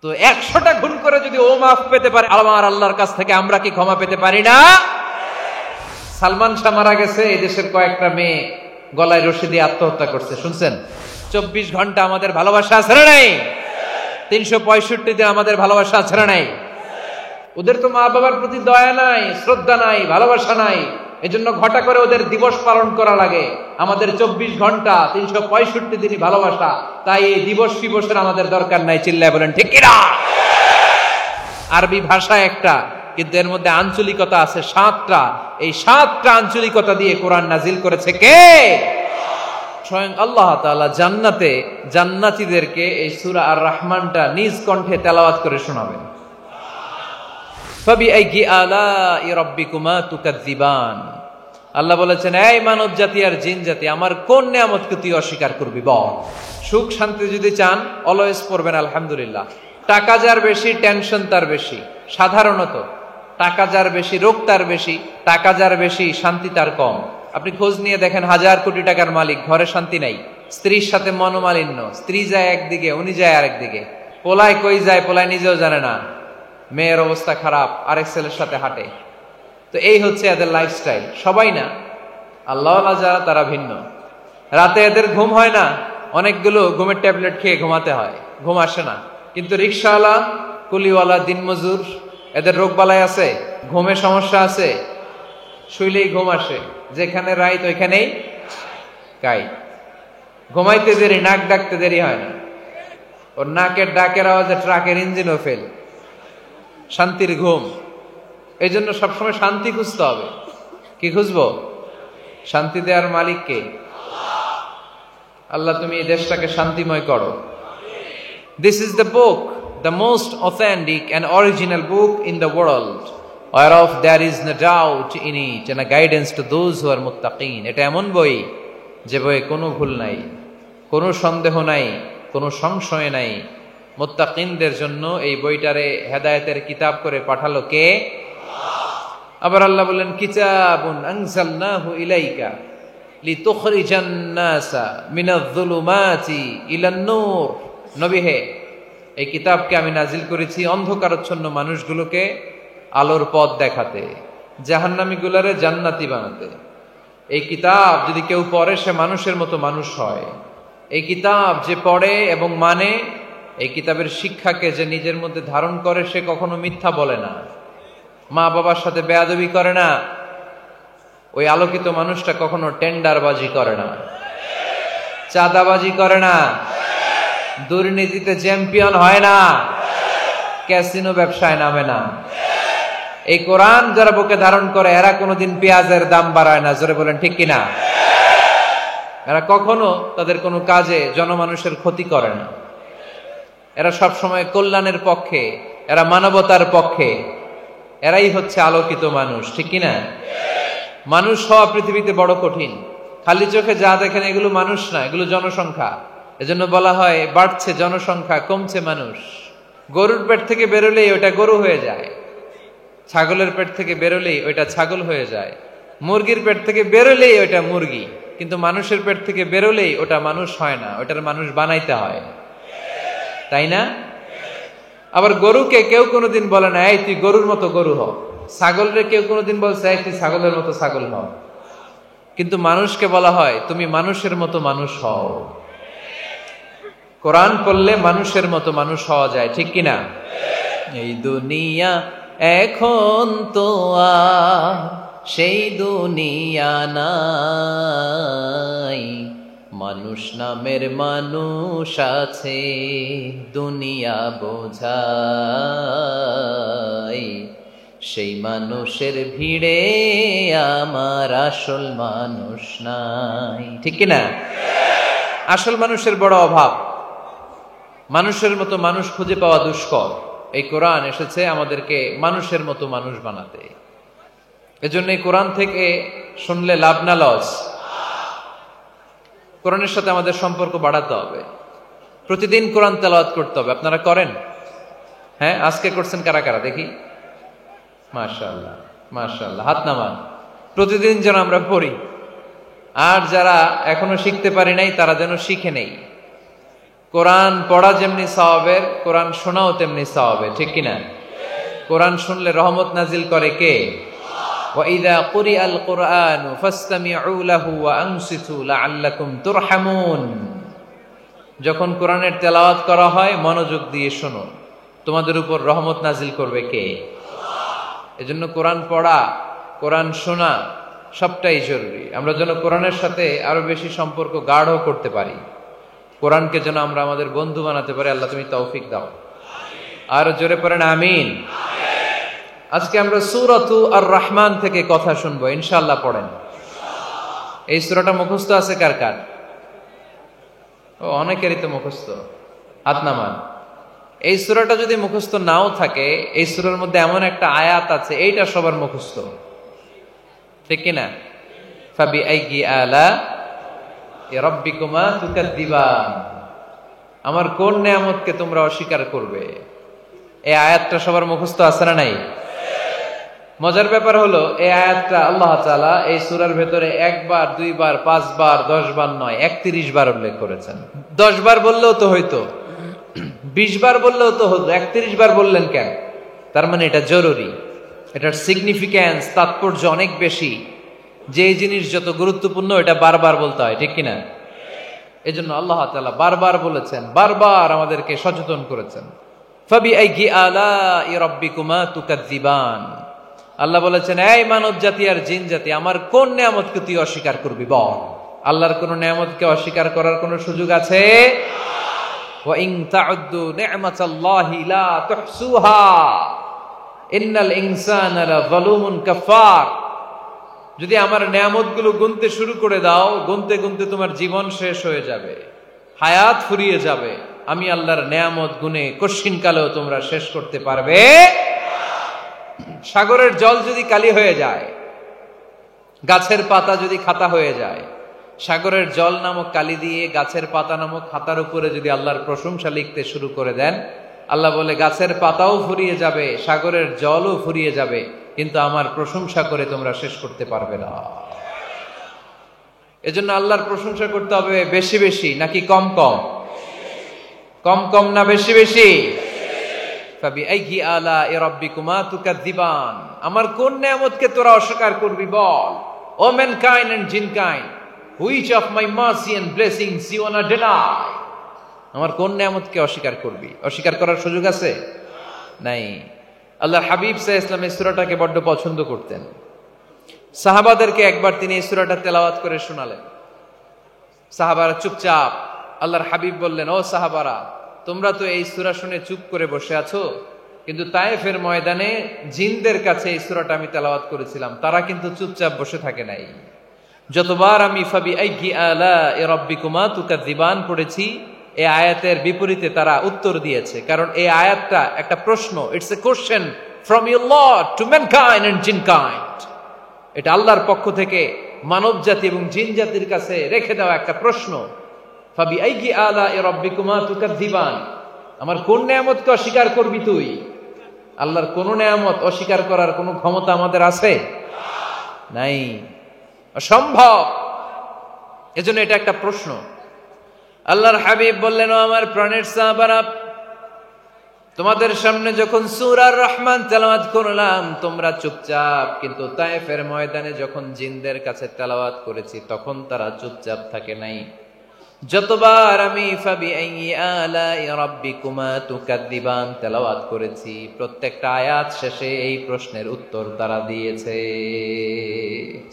তো 100টা খুন করে যদি ও মাফ পেতে পারে আমার আল্লাহর কাছ থেকে, আমরা কি ক্ষমা পেতে পারি না? সালমান শাহ মারা গেছে, এই দেশের কয়েকটা মেয়ে গলায় রশি দিয়ে আত্মহত্যা করছে, শুনছেন? 24 ঘন্টা আমাদের ভালোবাসা আছে না নাই? 365 দিন আমাদের ভালোবাসা আছে না নাই? ওদের তো মা বাবার প্রতি দয়া নাই, শ্রদ্ধা নাই, ভালোবাসা নাই, এজন্য ঘটা করে ওদের দিবস পালন করা লাগে। আমাদের 24 ঘন্টা 365 দিনই ভালোবাসা, তাই এই দিবস ফিবসের আমাদের দরকার নাই। চিল্লায় বলেন ঠিক কিনা? আরবি ভাষা একটা, কিন্তু এর মধ্যে আঞ্চলিকতা আছে 7টা। এই 7টা আঞ্চলিকতা দিয়ে কোরআন নাজিল করেছে কে? স্বয়ং আল্লাহ তাআলা জান্নাতে জান্নাতীদেরকে এই সূরা আর রহমানটা নিজ কণ্ঠে তেলাওয়াত করে শোনাবেন। ফাবিআইয়ি আলাই রাব্বিকুমা তুকাযযিবান। আল্লাহ বলেছেন, এই মানব জাতি আর জিন জাতি, আমার কোন নিয়ামতকে তুই অস্বীকার করবি বল। সুখ শান্তি যদি চান অলওয়েজ পড়বেন আলহামদুলিল্লাহ। টাকা যার বেশি টেনশন তার বেশি, সাধারণত টাকা যার বেশি রোগ তার বেশি, টাকা যার বেশি শান্তি তার কম। আপনি খোঁজ নিয়ে দেখেন, 1000 কোটি টাকার মালিক, ঘরে শান্তি নাই, স্ত্রীর সাথে মনোমালিন্য, স্ত্রী যায় একদিকে উনি যায় আরেকদিকে, পোলায় কই যায় পোলায় নিজেও জানে না, মেয়ের অবস্থা খারাপ, আরেক ছেলের সাথে হাঁটে। তো এই হচ্ছে এদের লাইফস্টাইল। সবাই না, আল্লাহওয়ালা যারা তারা ভিন্ন। রাতে এদের ঘুম হয় না, অনেকগুলো ঘুমের ট্যাবলেট খেয়ে ঘুমাতে হয়, ঘুম আসে না। কিন্তু রিক্সাওয়ালা, কুলিওয়ালা, দিনমজুর, এদের রোগ বালাই আছে, ঘুমে সমস্যা আছে, শুইলেই ঘুম আসে, যেখানে রাইত ওইখানেই কাই। ঘুমাইতে দেরি, নাক ডাকতে দেরি হয় না, ওর নাকের ডাকের আওয়াজে ট্রাকের ইঞ্জিনও ফেল। শান্তির ঘুম। এই জন্য সবসময় শান্তি খুঁজতে হবে। কি খুঁজবো? শান্তি দেওয়ার মালিক কে? আল্লাহ, তুমি এই দেশটাকে শান্তিময় করো। This is the book, the most authentic and original book in the world, whereof there is no doubt in it and a guidance to those who are muttaqin. এটা এমন বই যে বইয়ে কোনো ভুল নাই, কোনো সন্দেহ নাই, কোনো সংশয় নাই। মুত্তাকিনদের জন্য এই বইটারে হেদায়েতের কিতাব করে পাঠালো কে? আবার আল্লাহ বললেন, কিতাবুন আনজালনাহু ইলাইকা লিতুখরিজান নাসা মিনায-যুলুমাতি ইলান-নূর। নবী হে, এই কিতাবকে আমি নাজিল করেছি অন্ধকারাচ্ছন্ন মানুষগুলোকে আলোর পথ দেখাতে, জাহান্নামীগুলোরে জান্নাতি বানাতে। এই কিতাব যদি কেউ পড়ে সে মানুষের মতো মানুষ হয়। এই কিতাব যে পড়ে এবং মানে, এই কিতাবের শিক্ষাকে যে নিজের মধ্যে ধারণ করে, সে কখনো মিথ্যা বলে না, মা বাবার সাথে বেয়াদবি করে না। ওই আলোকিত মানুষটা কখনো টেন্ডারবাজি করে না, চাঁদাবাজি করে না, দুর্নীতিতে চ্যাম্পিয়ন হয় না, ক্যাসিনো ব্যবসায় নামে না। এই কোরআন যারা বুকে ধারণ করে এরা কোনোদিন পেঁয়াজের দাম বাড়ায় না। জোরে বলেন ঠিক কিনা? এরা কখনো তাদের কোনো কাজে জনমানুষের ক্ষতি করে না। এরা সবসময় কল্যাণের পক্ষে, এরা মানবতার পক্ষে। এরাই হচ্ছে আলোকিত মানুষ, ঠিক কিনা? মানুষ হওয়া পৃথিবীতে বড় কঠিন। খালি চোখে যা দেখেন এগুলো মানুষ না, এগুলো জনসংখ্যা। এজন্য বলা হয় বাড়ছে জনসংখ্যা, কমছে মানুষ। গরুর পেট থেকে বেরোলেই ওটা গরু হয়ে যায়, ছাগলের পেট থেকে বেরোলেই ওইটা ছাগল হয়ে যায়, মুরগির পেট থেকে বেরোলেই ওইটা মুরগি। কিন্তু মানুষের পেট থেকে বেরোলেই ওটা মানুষ হয় না, ওটার মানুষ বানাইতে হয়, তাই না? আবার গরুকে কেউ কোনোদিন বলে না এই তুই গরুর মতো গরু হ, ছাগলরে কেউ কোনোদিন বলছে এই তুই ছাগলের মতো ছাগল হ। কিন্তু মানুষকে বলা হয় তুমি মানুষের মতো মানুষ হও। কোরআন পড়লে মানুষের মতো মানুষ হওয়া যায়, ঠিক কিনা? এই দুনিয়া এখন তো আর সেই দুনিয়া নাই, মানুষ নামের মানুষ আছে দুনিয়া বোঝাই, সেই মানুষের ভিড়ে আমার আসল মানুষ নাই, ঠিক কিনা? আসল মানুষের বড় অভাব, মানুষের মতো মানুষ খুঁজে পাওয়া দুষ্কর। এই কোরআন এসেছে আমাদেরকে মানুষের মতো মানুষ বানাতে। এজন্য এই কোরআন থেকে শুনলে লাভ না লস? কোরআনের সাথে আমাদের সম্পর্ক বাড়াতে হবে। প্রতিদিন কোরআন তেলাওয়াত করতে হবে। আপনারা করেন? হ্যাঁ, আজকে করছেন কারা কারা দেখি? মাশাআল্লাহ, মাশাআল্লাহ, হাত নামান। প্রতিদিন যেন আমরা পড়ি। আর যারা এখনো শিখতে পারি নাই তারা যেন শিখে নেই। কোরআন পড়া যেমনি সওয়াবের, কোরআন শোনাও তেমনি সওয়াবের, ঠিক কিনা? কোরআন শুনলে রহমত নাজিল করে কে? ওয়া ইযা কুরিআল কুরআনু ফাসতামিউ লাহু ওয়া আনসিতু লাআল্লাকুম তুরহামুন। যখন কোরআনের তেলাওয়াত করা হয় মনোযোগ দিয়ে শোনো, তোমাদের উপর রহমত নাজিল করবে কে? এজন্য কোরআন পড়া, কোরআন শোনা সবটাই জরুরি। আমরা যেন কোরআনের সাথে আরো বেশি সম্পর্ক গাঢ় করতে পারি, কোরআনকে যেন আমরা আমাদের বন্ধু বানাতে পারি। আল্লাহ তুমি তৌফিক দাও। আর জোরে পড়েন আমিন। আজকে আমরা সূরাতু আর রহমান থেকে কথা শুনবো ইনশাআল্লাহ। পড়েন। এই সূরাটা মুখস্থ আছে কার কার? ও, অনেকেরই তো মুখস্থ, হাত নামান। এই সূরাটা যদি মুখস্থ নাও থাকে, এই সূরার মধ্যে এমন একটা আয়াত আছে এইটা সবার মুখস্থ, ঠিক কিনা? ফাবিআইয়ি আলা রাব্বিকুমা তুকাদ্দিবান। আমার কোন নিয়ামতকে তোমরা অস্বীকার করবে? এই আয়াতটা সবার মুখস্থ আছে না নাই? মজার ব্যাপার হলো এই আয়াতটা আল্লাহ তাআলা এই সূরার ভেতরে একবার, দুইবার, 5 বার, 10 বার নয়, 31 বার উল্লেখ করেছেন। 10 বার বললেও তো হইতো, 20 বার বললেও তো হতো, 31 বার বললেন কেন? তার মানে এটা জরুরি, এটার সিগনিফিক্যান্স, তাৎপর্য অনেক বেশি। যে জিনিস যত গুরুত্বপূর্ণ এটা বারবার বলতে হয়, ঠিক কিনা? এজন্য আল্লাহ তাআলা বারবার বলেছেন, বারবার আমাদেরকে সচেতন করেছেন। ফাবিআইয়ি আলাই রাব্বিকুমা তুকাদ্দিবান। আল্লাহ বলেছেন, এই মানব জাতি আর জিন জাতি, আমার কোন নিয়ামতকে তুই অস্বীকার করবি বল। আল্লাহর কোন নিয়ামতকে অস্বীকার করার কোন সুযোগ আছে? ওয়া ইন তাউদ্দু নি'মাতাল্লাহি লা তুহসুহা ইন্নাল ইনসানা লাযালুমুন কাফার। যদি আমার নিয়ামতগুলো গুনতে শুরু করে দাও, গুনতে গুনতে তোমার জীবন শেষ হয়ে যাবে, হায়াত ফুরিয়ে যাবে। আমি আল্লাহর নিয়ামত গুনে কশিন কালেও তোমরা শেষ করতে পারবে। সাগরের জল যদি কালি হয়ে যায়, গাছের পাতা যদি খাতা হয়ে যায়, সাগরের জল নামক কালি দিয়ে গাছের পাতা নামক খাতার উপরে যদি আল্লাহর প্রশংসা লিখতে শুরু করে দেন, আল্লাহ বলে গাছের পাতাও ফুরিয়ে যাবে, সাগরের জলও ফুরিয়ে যাবে, কিন্তু আমার প্রশংসা করে তোমরা শেষ করতে পারবে না। এজন্য আল্লাহর প্রশংসা করতে হবে বেশি বেশি নাকি কম কম? কম কম না বেশি বেশি? ফাবিআইয়ি আলাই রাব্বিকুমা তুকাদ্দিবান। আমার কোন নিয়ামতকে তোরা অস্বীকার করবি বল। O mankind and jinnkind, which of my mercy and blessings you want to deny. আমার কোন নিয়ামতকে অস্বীকার করবি? অস্বীকার করার সুযোগ আছে? নাই। আল্লাহর হাবিব সাল্লাল্লাহু আলাইহি ওয়াসাল্লাম এই সূরাটাকে বড্ড পছন্দ করতেন। সাহাবাদেরকে একবার তিনি এই সূরাটা তেলাওয়াত করে শোনালেন। সাহাবারা চুপচাপ। আল্লাহর হাবিব বললেন, ও সাহাবারা, তোমরা তো এই সূরা শুনে চুপ করে বসে আছো, কিন্তু তায়েফের ময়দানে জিনদের কাছে এই সূরাটা আমি তেলাওয়াত করেছিলাম, তারা কিন্তু চুপচাপ বসে থাকে নাই। যতবার আমি ফাবিআইয়ি আলাই রাব্বিকুমা তুকাদ্দিবান পড়েছি, এই আয়াতের বিপরীতে তারা উত্তর দিয়েছে। কারণ এই আয়াতটা একটা প্রশ্ন, it's a question from your Lord to mankind and jinnkind. এটা আল্লাহর পক্ষ থেকে মানব জাতি এবং জিন জাতির কাছে রেখে দেওয়া একটা প্রশ্ন। ফাবিআইয়ি আলাই রাব্বিকুমা তুকাদ্দিবান। আমার কোন নিয়ামতকে অস্বীকার করবি তুই? আল্লাহর কোন নিয়ামত অস্বীকার করার কোন ক্ষমতা আমাদের আছে? নাই, অসম্ভব। এজন্য এটা একটা প্রশ্ন। আল্লাহর হাবিব বললেন, ও আমার প্রাণের সাহাবারা, তোমাদের সামনে যখন সূরা আর রহমান তেলাওয়াত করলাম তোমরা চুপচাপ, কিন্তু তায়েফের ময়দানে যখন জিনদের কাছে তেলাওয়াত করেছি তখন তারা চুপচাপ থাকে নাই। যতবার আমি ফাবিআইয়ি আলাই রাব্বিকুমা তুকাদ্দিবান তেলাওয়াত করেছি, প্রত্যেকটা আয়াত শেষে এই প্রশ্নের উত্তর তারা দিয়েছে।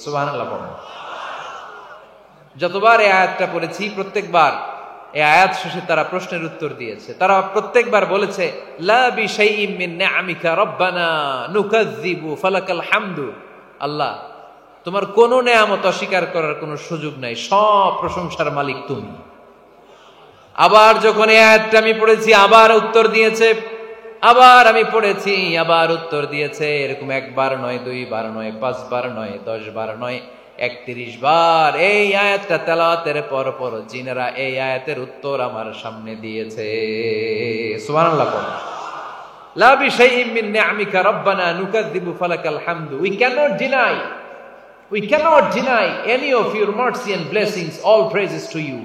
সুবহানাল্লাহ পড়ুন। যতবার এই আয়াতটা পড়েছি প্রত্যেকবার এই আয়াত শেষে তারা প্রশ্নের উত্তর দিয়েছে। তারা প্রত্যেকবার বলেছে, লা বিশাইইম মিন নিআমিকা রাব্বানা নুকাযযিবু ফালাকাল হামদু। আল্লাহ, তোমার কোন নিয়ামত অস্বীকার করার কোনো সুযোগ নাই, সব প্রশংসার মালিক তুমি। আবার যখন এই আয়াতটা আমি পড়েছি আবার উত্তর দিয়েছে, আবার আমি পড়েছি আবার উত্তর দিয়েছে। এরকম একবার নয়, 2 বার নয়, 5 বার নয়, 10 বার নয়, 31 বার এই আয়াতটা তেলাওয়াতের পর পর জিনেরা এই আয়াতের উত্তর আমার সামনে দিয়েছে। সুবহানাল্লাহ। লা বিশাইইম মিন নিআমিকা রাব্বানা নুকাযযিবু ফালাকাল হামদু। We cannot deny any of your mercy and blessings. All praises to you.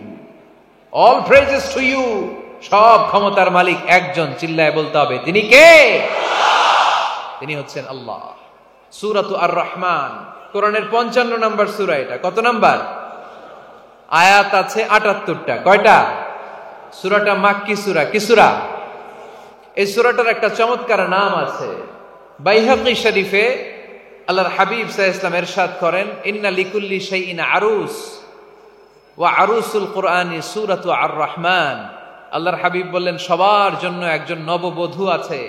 All praises to you. সব ক্ষমতার মালিক একজন, চিল্লায় বলতে হবে তিনি কে? তিনি হচ্ছেন আল্লাহ। সূরাতু আর রহমান, কোরআনের 55 নম্বর সূরা। এটা কত নাম্বার? আয়াত আছে 78টা। কয়টা? সূরাটা মাক্কি সূরা। কি সূরা? এই সূরাটার একটা চমৎকার নাম আছে। বাইহাকী শরীফে আল্লাহর হাবিব সাল্লাল্লাহু আলাইহি ওয়াসাল্লাম ইরশাদ করেন, ইন্না লিকুল্লি শাইইন আরুস ওয়া আরুসুল কুরআনি সূরাতু আর রহমান। আল্লাহর হাবিব বললেন, সবার জন্য একজন নববধূ আছে,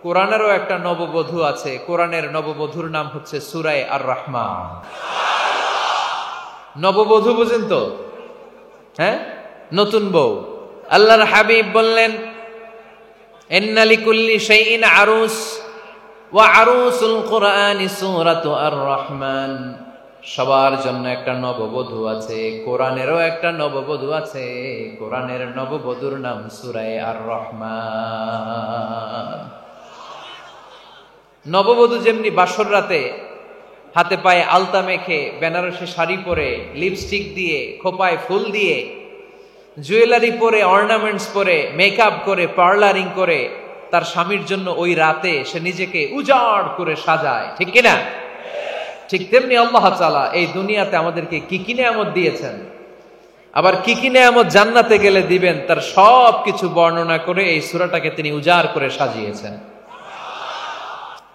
কোরআনেরও একটা নববধূ আছে। কোরআনের নববধূর নাম হচ্ছে সূরা আর রহমান। নববধূ বুঝেন তো? হ্যাঁ, নতুন বউ। আল্লাহর হাবিব বললেন, ইন্না লিকুল্লি শাইইন আরুস ওয়া আরুসুল কুরআনি সূরাতু আর রহমান। সবার জন্য একটা নববধূ আছে, কোরআনেরও একটা নববধূ আছে। কোরআনের নববধূর নাম সূরা আর রহমান। নববধূ যেমনি বাসর রাতে হাতে পায়ে আলতা মেখে, বেনারসি শাড়ি পরে, লিপস্টিক দিয়ে, খোপায় ফুল দিয়ে, জুয়েলারি পরে, অর্নামেন্টস পরে, মেকআপ করে, পার্লারিং করে তার স্বামীর জন্য ওই রাতে সে নিজেকে উজাড় করে সাজায়, ঠিক কিনা? ঠিক তেমনি আল্লাহ তাআলা এই দুনিয়াতে আমাদেরকে কি কি নেয়ামত দিয়েছেন, আবার কি কি নেয়ামত জান্নাতে গেলে দিবেন, তার সব কিছু বর্ণনা করে এই সূরাটাকে তিনি উজাড় করে সাজিয়েছেন।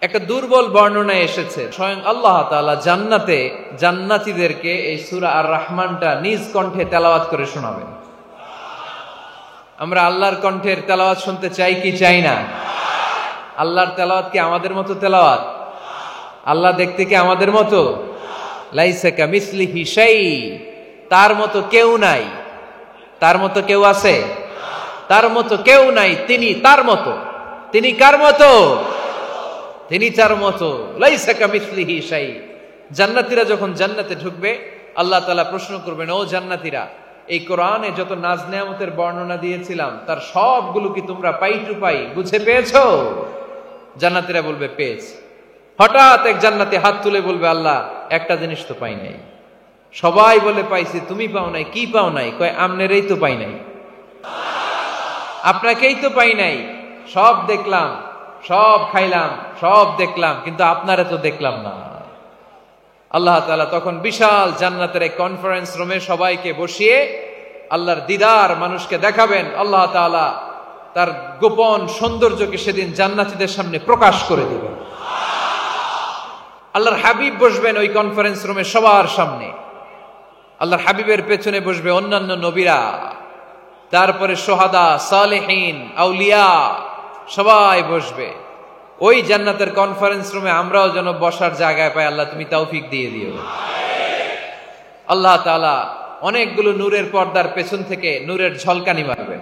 একটা দুর্বল বর্ণনা এসেছে, স্বয়ং আল্লাহ তাআলা জান্নাতে জান্নাতীদেরকে এই সূরা আর রহমানটা নিজ কণ্ঠে তেলাওয়াত করে শোনাবেন। আমরা আল্লাহর কণ্ঠের তেলাওয়াত শুনতে চাই কি চাই না? আল্লাহর তেলাওয়াত কি আমাদের মতো তেলাওয়াত? আল্লাহ দেখতে কি আমাদের মতো? লাইসা কামিসলিহি শাই, তার মতো কেউ নাই। তার মতো কেউ আছে? তার মতো কেউ নাই। তিনি তার মতো। তিনি কার মতো? তিনি তার মতো। লাইসা কামিসলিহি শাই। জান্নাতীরা যখন জান্নাতে ঢুকবে, আল্লাহ তাআলা প্রশ্ন করবেন, ও জান্নাতীরা, এই কোরআনে যত নাজ নেয়ামতের বর্ণনা দিয়েছিলাম তার সবগুলো কি তোমরা পাই টু পাই বুঝে পেয়েছো? জান্নাতীরা বলবে পেয়েছি। হঠাৎ এক জান্নাতি হাত তুলে বলবে, আল্লাহ একটা জিনিস তো পাই নাই। সবাই বলে পাইছি, তুমি পাও নাই। কি পাও নাই? কয় আমনেরই তো পাই নাই, আপনাকেই তো পাই নাই। সব দেখলাম, সব খাইলাম, সব দেখলাম, কিন্তু আপনারে তো দেখলাম না। আল্লাহ তাআলা তখন বিশাল জান্নাতের এক কনফারেন্স রুমে সবাইকে বসিয়ে আল্লাহর দিদার মানুষকে দেখাবেন। আল্লাহ তাআলা তার গোপন সৌন্দর্যকে সেদিন জান্নাতীদের সামনে প্রকাশ করে দিবেন। আল্লাহর হাবিব বসবেন ওই কনফারেন্স রুমে সবার সামনে। আল্লাহর হাবিবের পেছনে বসবে অন্যান্য নবীরা, তারপরে সোহাদা, সালেহীন, আউলিয়া সবাই বসবে। ওই জান্নাতের কনফারেন্স রুমে আমরাও যেন বসার জায়গায় পাই, আল্লাহ তুমি তৌফিক দিয়ে দিও। আল্লাহ তাআলা অনেকগুলো নূরের পর্দার পেছন থেকে নূরের ঝলকানি মারবেন।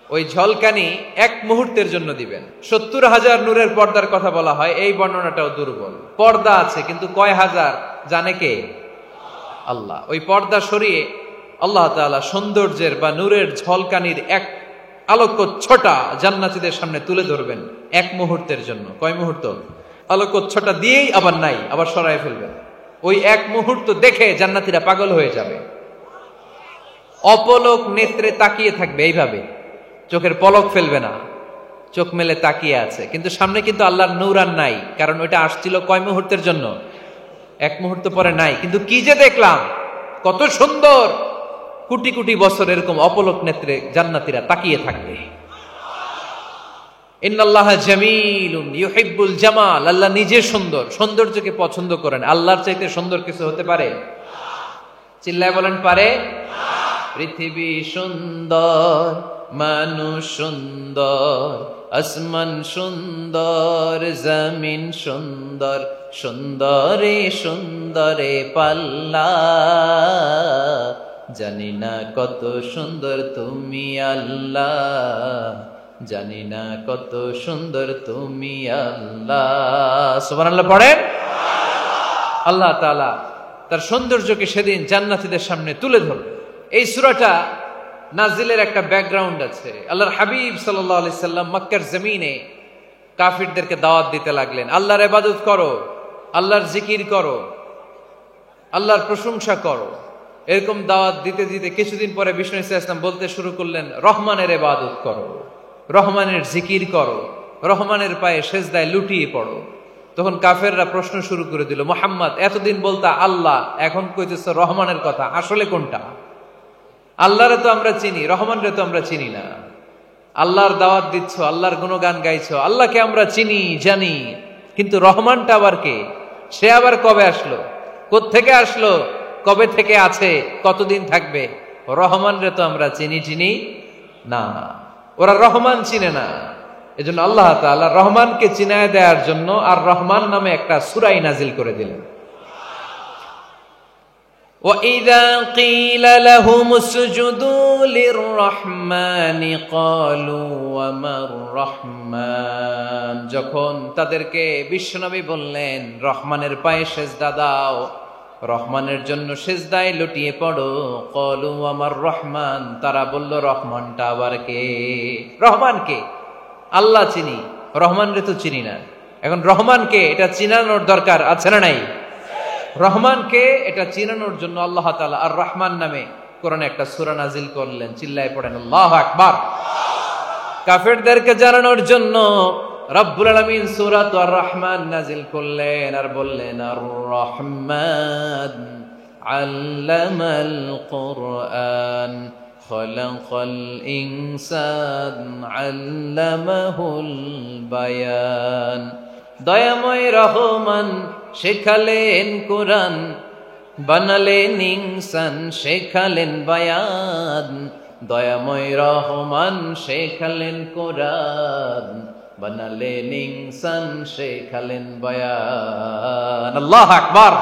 ওই ঝলকানি এক মুহূর্তের জন্য দিবেন। 70,000 নূরের পর্দার কথা বলা হয়, এই বর্ণনাটাও দুর্বল। পর্দা আছে কিন্তু কয় হাজার জানে কে? আল্লাহ। ওই পর্দা সরিয়ে আল্লাহ তাআলা সৌন্দর্যের বা নূরের ঝলকানির এক আলোকচ্ছটা জান্নাতীদের সামনে তুলে ধরবেন এক মুহূর্তের জন্য। কয় মুহূর্ত? আলোকচ্ছটা দিয়েই আবার নাই, আবার সরায় ফেলবেন। ওই এক মুহূর্ত দেখে জান্নাতীরা পাগল হয়ে যাবে, অপলক নেত্রে তাকিয়ে থাকবে। এইভাবে চোখের পলক ফেলবে না, চোখ মেলে তাকিয়ে আছে। কিন্তু সামনে কিন্তু আল্লাহর নূর আর নাই, কারণ ওইটা আসছিল কয় মুহূর্তের জন্য? এক মুহূর্ত পরে নাই। কিন্তু কি যে দেখলাম, কত সুন্দর! কোটি কোটি বছর এরকম অপলক নেত্রে জান্নাতীরা তাকিয়ে থাকবে। ইন্নাল্লাহা জামিলুন ইউহিব্বুল জামাল। আল্লাহ নিজে সুন্দর, সৌন্দর্যকে পছন্দ করেন। আল্লাহর চাইতে সুন্দর কিছু হতে পারে? চিল্লায় বলেন পারে? পৃথিবী সুন্দর, মানুষ সুন্দর, আসমান সুন্দর, জমিন সুন্দর, সুন্দরে সুন্দরে পাল্লা। জানি না কত সুন্দর তুমি আল্লাহ, জানি না কত সুন্দর তুমি আল্লাহ। সুবহানাল্লাহ পড়েন। আল্লাহ তাআলা তার সৌন্দর্যকে সেদিন জান্নাতীদের সামনে তুলে ধরবে। এই সূরাটা নাজিলের একটা ব্যাকগ্রাউন্ড আছে। আল্লাহর হাবিব সাল্লাল্লাহু আলাইহি সাল্লাম মক্কার জমিনে কাফিরদেরকে দাওয়াত দিতে লাগলেন, আল্লাহর ইবাদত করো, আল্লাহর জিকির করো, আল্লাহর প্রশংসা করো। এরকম দাওয়াত দিতে দিতে কিছুদিন পরে বিষ্ণু ইসলাম বলতে শুরু করলেন, রহমানের ইবাদত করো, রহমানের জিকির করো, রহমানের পায়ে সেজদায় লুটিয়ে পড়ো। তখন কাফেররা প্রশ্ন শুরু করে দিল, মুহাম্মদ এতদিন বলতা আল্লাহ, এখন কইতেছ রহমানের কথা, আসলে কোনটা? আল্লাহরে তো আমরা চিনি, রহমানরে তো আমরা চিনি না। আল্লাহর দাওয়াত দিচ্ছ, আল্লাহর গুণগান গাইছো, আল্লাহকে আমরা চিনি জানি, কিন্তু রহমানটা আবার কে? সে আবার কবে আসলো, কোত্থেকে আসলো, কবে থেকে আছে, কতদিন থাকবে? রহমানরে তো আমরা চিনি না। ওরা রহমান চিনে না। এজন্য আল্লাহ তাআলা রহমানকে চিনায় দেওয়ার জন্য আর রহমান নামে একটা সূরা নাজিল করে দিলেন। وَإِذَا قِيلَ لَهُمُ اسْجُدُوا لِلرَّحْمَنِ قَالُوا وَمَا الرَّحْمَنُ, যখন তাদেরকে বিশ্বনবী বললেন রহমানের পায়ে সেজদা দাও, রহমানের জন্য সেজদায় লুটিয়ে পড়ো, ক্বালু ওয়ামার রহমান, তারা বলল রহমানটা আবার কে? রহমান কে? আল্লাহ চিনি, রহমানরে তো চিনি না। এখন রহমানকে এটা চিনানোর দরকার আছে না নাই? রহমানকে এটা চিনানোর জন্য আল্লাহ তাআলা আর রহমান নামে কোরআনে একটা সূরা নাজিল করলেন। চিল্লায় পড়েন আল্লাহু আকবার। কাফেরদেরকে জানানোর জন্য রব্বুল আলামিন সূরা আর রহমান নাজিল করলেন আর বললেন, আর রহমান আল্লামাল কুরআন খলাকাল ইনসান আল্লামাহুল বায়ান। দয়াময় রহমান শেখালেন কোরআন, বানালেন ইনসান শেখালেন বায়ান। দয়াময় রহমান শেখালেন কোরআন, বানালেন ইনসান শেখালেন বায়ান। আল্লাহু আকবার।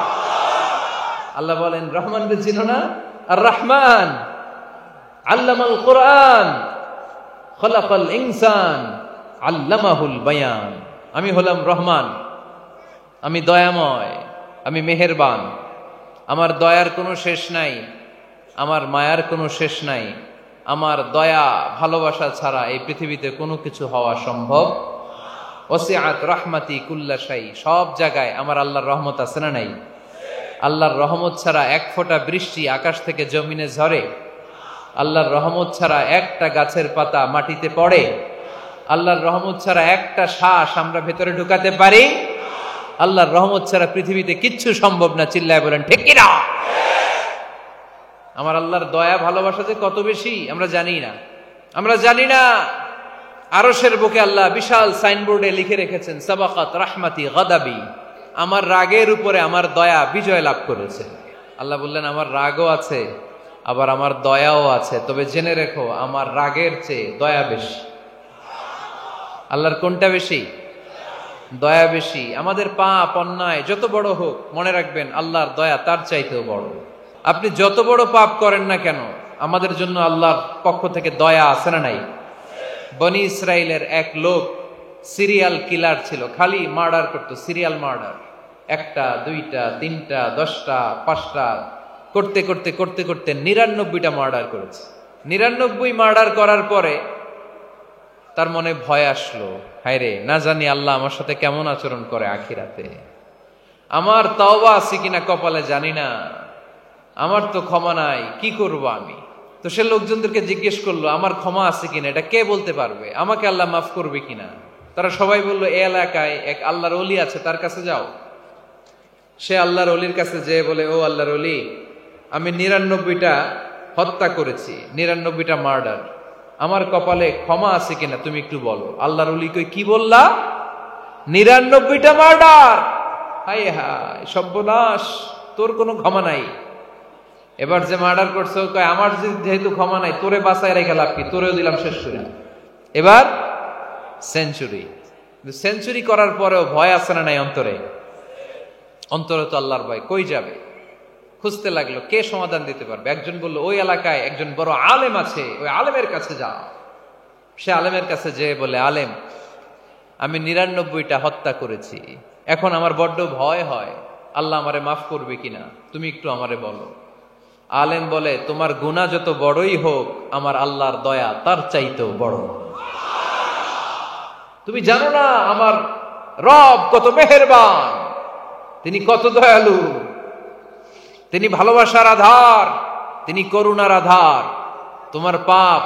আল্লাহ বলেন রহমানকে চিনো না? আর রহমান আল্লামাল কোরআন খলাকাল ইনসান আল্লামাহুল বায়ান। আমি হলাম রহমান, আমি দয়াময়, আমি মেহেরবান। আমার দয়ার কোনো শেষ নাই, আমার মায়ার কোনো শেষ নাই। আমার দয়া ভালোবাসা ছাড়া এই পৃথিবীতে কোনো কিছু হওয়া সম্ভব। ওয়াসিআত রাহমাতি কুল্লা শাই, সব জায়গায় আমার আল্লাহর রহমত আছে না নাই? আল্লাহর রহমত ছাড়া এক ফোঁটা বৃষ্টি আকাশ থেকে জমিনে ঝরে? আল্লাহর রহমত ছাড়া একটা গাছের পাতা মাটিতে পড়ে? আল্লাহর রহমত ছাড়া একটা শ্বাস আমরা ভেতরে ঢুকাতে পারি? আল্লাহর রহমত ছাড়া পৃথিবীতে কিচ্ছু সম্ভব না। চিল্লায় বলেন ঠিক কিনা? আমার আল্লাহর দয়া ভালোবাসা যে কত বেশি আমরা জানি না। আমরা জানি না আরশের বুকে আল্লাহ বিশাল সাইনবোর্ডে লিখে রেখেছেন, সাবাকাত রাহমাতি গাদাবি, আমার রাগের উপরে আমার দয়া বিজয় লাভ করেছে। আল্লাহ বললেন আমার রাগও আছে, আবার আমার দয়াও আছে, তবে জেনে রেখো আমার রাগের চেয়ে দয়া বেশি। আল্লাহর কোনটা বেশি? দয়া বেশি। আমাদের পাপ অন্যায় যত বড় হোক, মনে রাখবেন আল্লাহর দয়া তার চাইতেও বড়। আপনি যত বড় পাপ করেন না কেন, আমাদের জন্য আল্লাহর পক্ষ থেকে দয়া আছে না নাই? বনি ইসরাইলের এক লোক সিরিয়াল কিলার ছিল, খালি মার্ডার করতো, সিরিয়াল মার্ডার। একটা, দুইটা, তিনটা, 10টা, 5টা করতে করতে করতে করতে 99টা মার্ডার করেছে। 99 মার্ডার করার পরে তার মনে ভয় আসলো, হায় রে, না জানি আল্লাহ আমার সাথে কেমন আচরণ করে আখিরাতে। আমার তওবা আছে কিনা কপালে জানি না, আমার তো ক্ষমা নাই, কি করব আমি? তো সে লোকজনদেরকে জিজ্ঞেস করলো আমার ক্ষমা আছে কিনা, এটা কে বলতে পারবে? আমাকে আল্লাহ মাফ করবে কিনা? তারা সবাই বললো এই এলাকায় এক আল্লাহর ওলি আছে, তার কাছে যাও। সে আল্লাহর ওলির কাছে যেয়ে বলে, ও আল্লাহর ওলি, আমি 99টা হত্যা করেছি, 99টা মার্ডার, আমার কপালে ক্ষমা আছে কিনা তুমি একটু বলো। আল্লাহর ওলি কই, কি বললা? 99টা মার্ডার? হায় হায় সর্বনাশ, তোর কোনো ক্ষমা নাই। এবার যে মার্ডার করছে কয় আমার যেহেতু ক্ষমা নাই, তোরে বাঁচায় রেখে লাভ কি, তোরেও দিলাম শেষ করে। এবার সেঞ্চুরি। সেঞ্চুরি করার পরেও ভয় আছে না নাই অন্তরে? অন্তরে তো আল্লাহর ভয়। কই যাবে? খুঁজতে লাগলো কে সমাধান দিতে পারবে। একজন বলল ওই এলাকায় একজন বড় আলেম আছে, ওই আলেমের কাছে যাও। সে আলেমের কাছে যেয়ে বলে, আলেম, আমি 99টা হত্যা করেছি, এখন আমার বড্ড ভয় হয়, আল্লাহ আমারে মাফ করবে কিনা, তুমি একটু আমারে বলো। আলেম বলে, তোমার গুনাহ যত বড়ই হোক, আমার আল্লাহর দয়া তার চাইতেও বড়। তুমি জানো না আমার রব কত মেহেরবান, তিনি কত দয়ালু, তিনি ভালোবাসার আধার, তিনি করুণার আধার। তোমার পাপ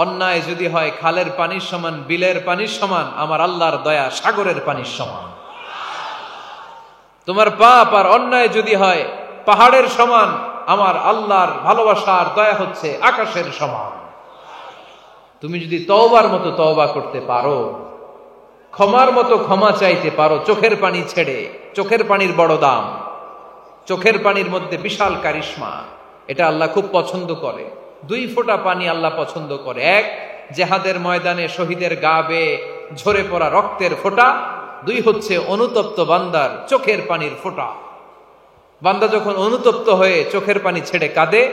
অন্যায় যদি হয় খালের পানির সমান, বিলের পানির সমান, আমার আল্লাহর দয়া সাগরের পানির সমান। তোমার পাপ আর অন্যায় যদি হয় পাহাড়ের সমান, আমার আল্লাহর ভালোবাসার দয়া হচ্ছে আকাশের সমান। তুমি যদি তওবার মতো তওবা করতে পারো, ক্ষমার মতো ক্ষমা চাইতে পারো, চোখের পানি ছেড়ে, চোখের পানির বড় দাম, চোখের পানির মধ্যে বিশাল কারিশমা, এটা আল্লাহ খুব পছন্দ করে। 2 ফোঁটা পানি আল্লাহ পছন্দ করে। এক, জেহাদের ময়দানে শহীদের গা বেয়ে ঝরে পড়া রক্তের ফোঁটা। 2 হচ্ছে অনুতপ্ত বান্দার চোখের পানির ফোঁটা। বান্দা যখন অনুতপ্ত হয়ে চোখের পানি ছেড়ে কাঁদে,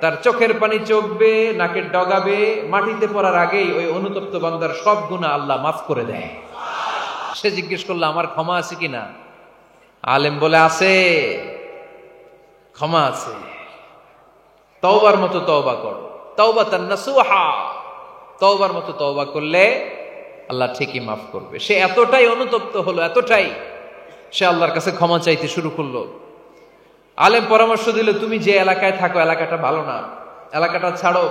তার চোখের পানি চোখ বেয়ে নাকের ডগা বেয়ে মাটিতে পড়ার আগেই ওই অনুতপ্ত বান্দার সব গুনাহ আল্লাহ মাফ করে দেয়। সে জিজ্ঞেস করলো আমার ক্ষমা আছে কিনা? আলেম বলে আছে, ক্ষমা আছে। তওবার মতো তওবা করো, তাওবাতান নাসুহা। তওবার মতো তওবা করলে আল্লাহ ঠিকই মাফ করবে। সে এতটাই অনুতপ্ত হলো, এতটাই, সে আল্লাহর কাছে ক্ষমা চাইতে শুরু করলো। আলেম পরামর্শ দিল, তুমি যে এলাকায় থাকো এলাকাটা ভালো না, এলাকাটা ছাড়ো,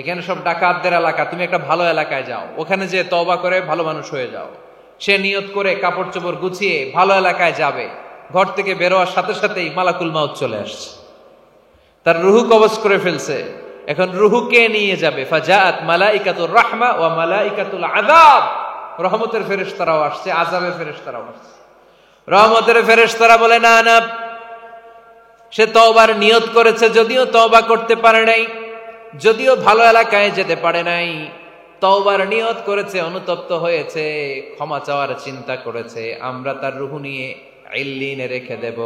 এখানে সব ডাকাতদের এলাকা, তুমি একটা ভালো এলাকায় যাও, ওখানে যে তওবা করে ভালো মানুষ হয়ে যাও। সে নিয়ত করে কাপড় চোপড় গুছিয়ে ভালো এলাকায় যাবে। ঘর থেকে বেরোয়ার সাথে সাথেই মালাকুল মাউত চলে আসছে, তার রুহু কবজ করে ফেলছে। এখন রুহু কে নিয়ে যাবে? ফাজাআত মালাইকাতুর রাহমা ওয়া মালাইকাতুল আযাব। রহমতের ফেরেশতারাও আসছে, আযাবের ফেরেশতারাও আসছে। রহমতের ফেরেশতারা বলে না না, সে তওবার নিয়ত করেছে, যদিও তওবা করতে পারে নাই, যদিও ভালো এলাকায় যেতে পারে নাই, তওবার নিয়ত করেছে, অনুতপ্ত হয়েছে, ক্ষমা চাওয়ার চিন্তা করেছে, আমরা তার রুহু নিয়ে ইল্লিনে রেখে দেব।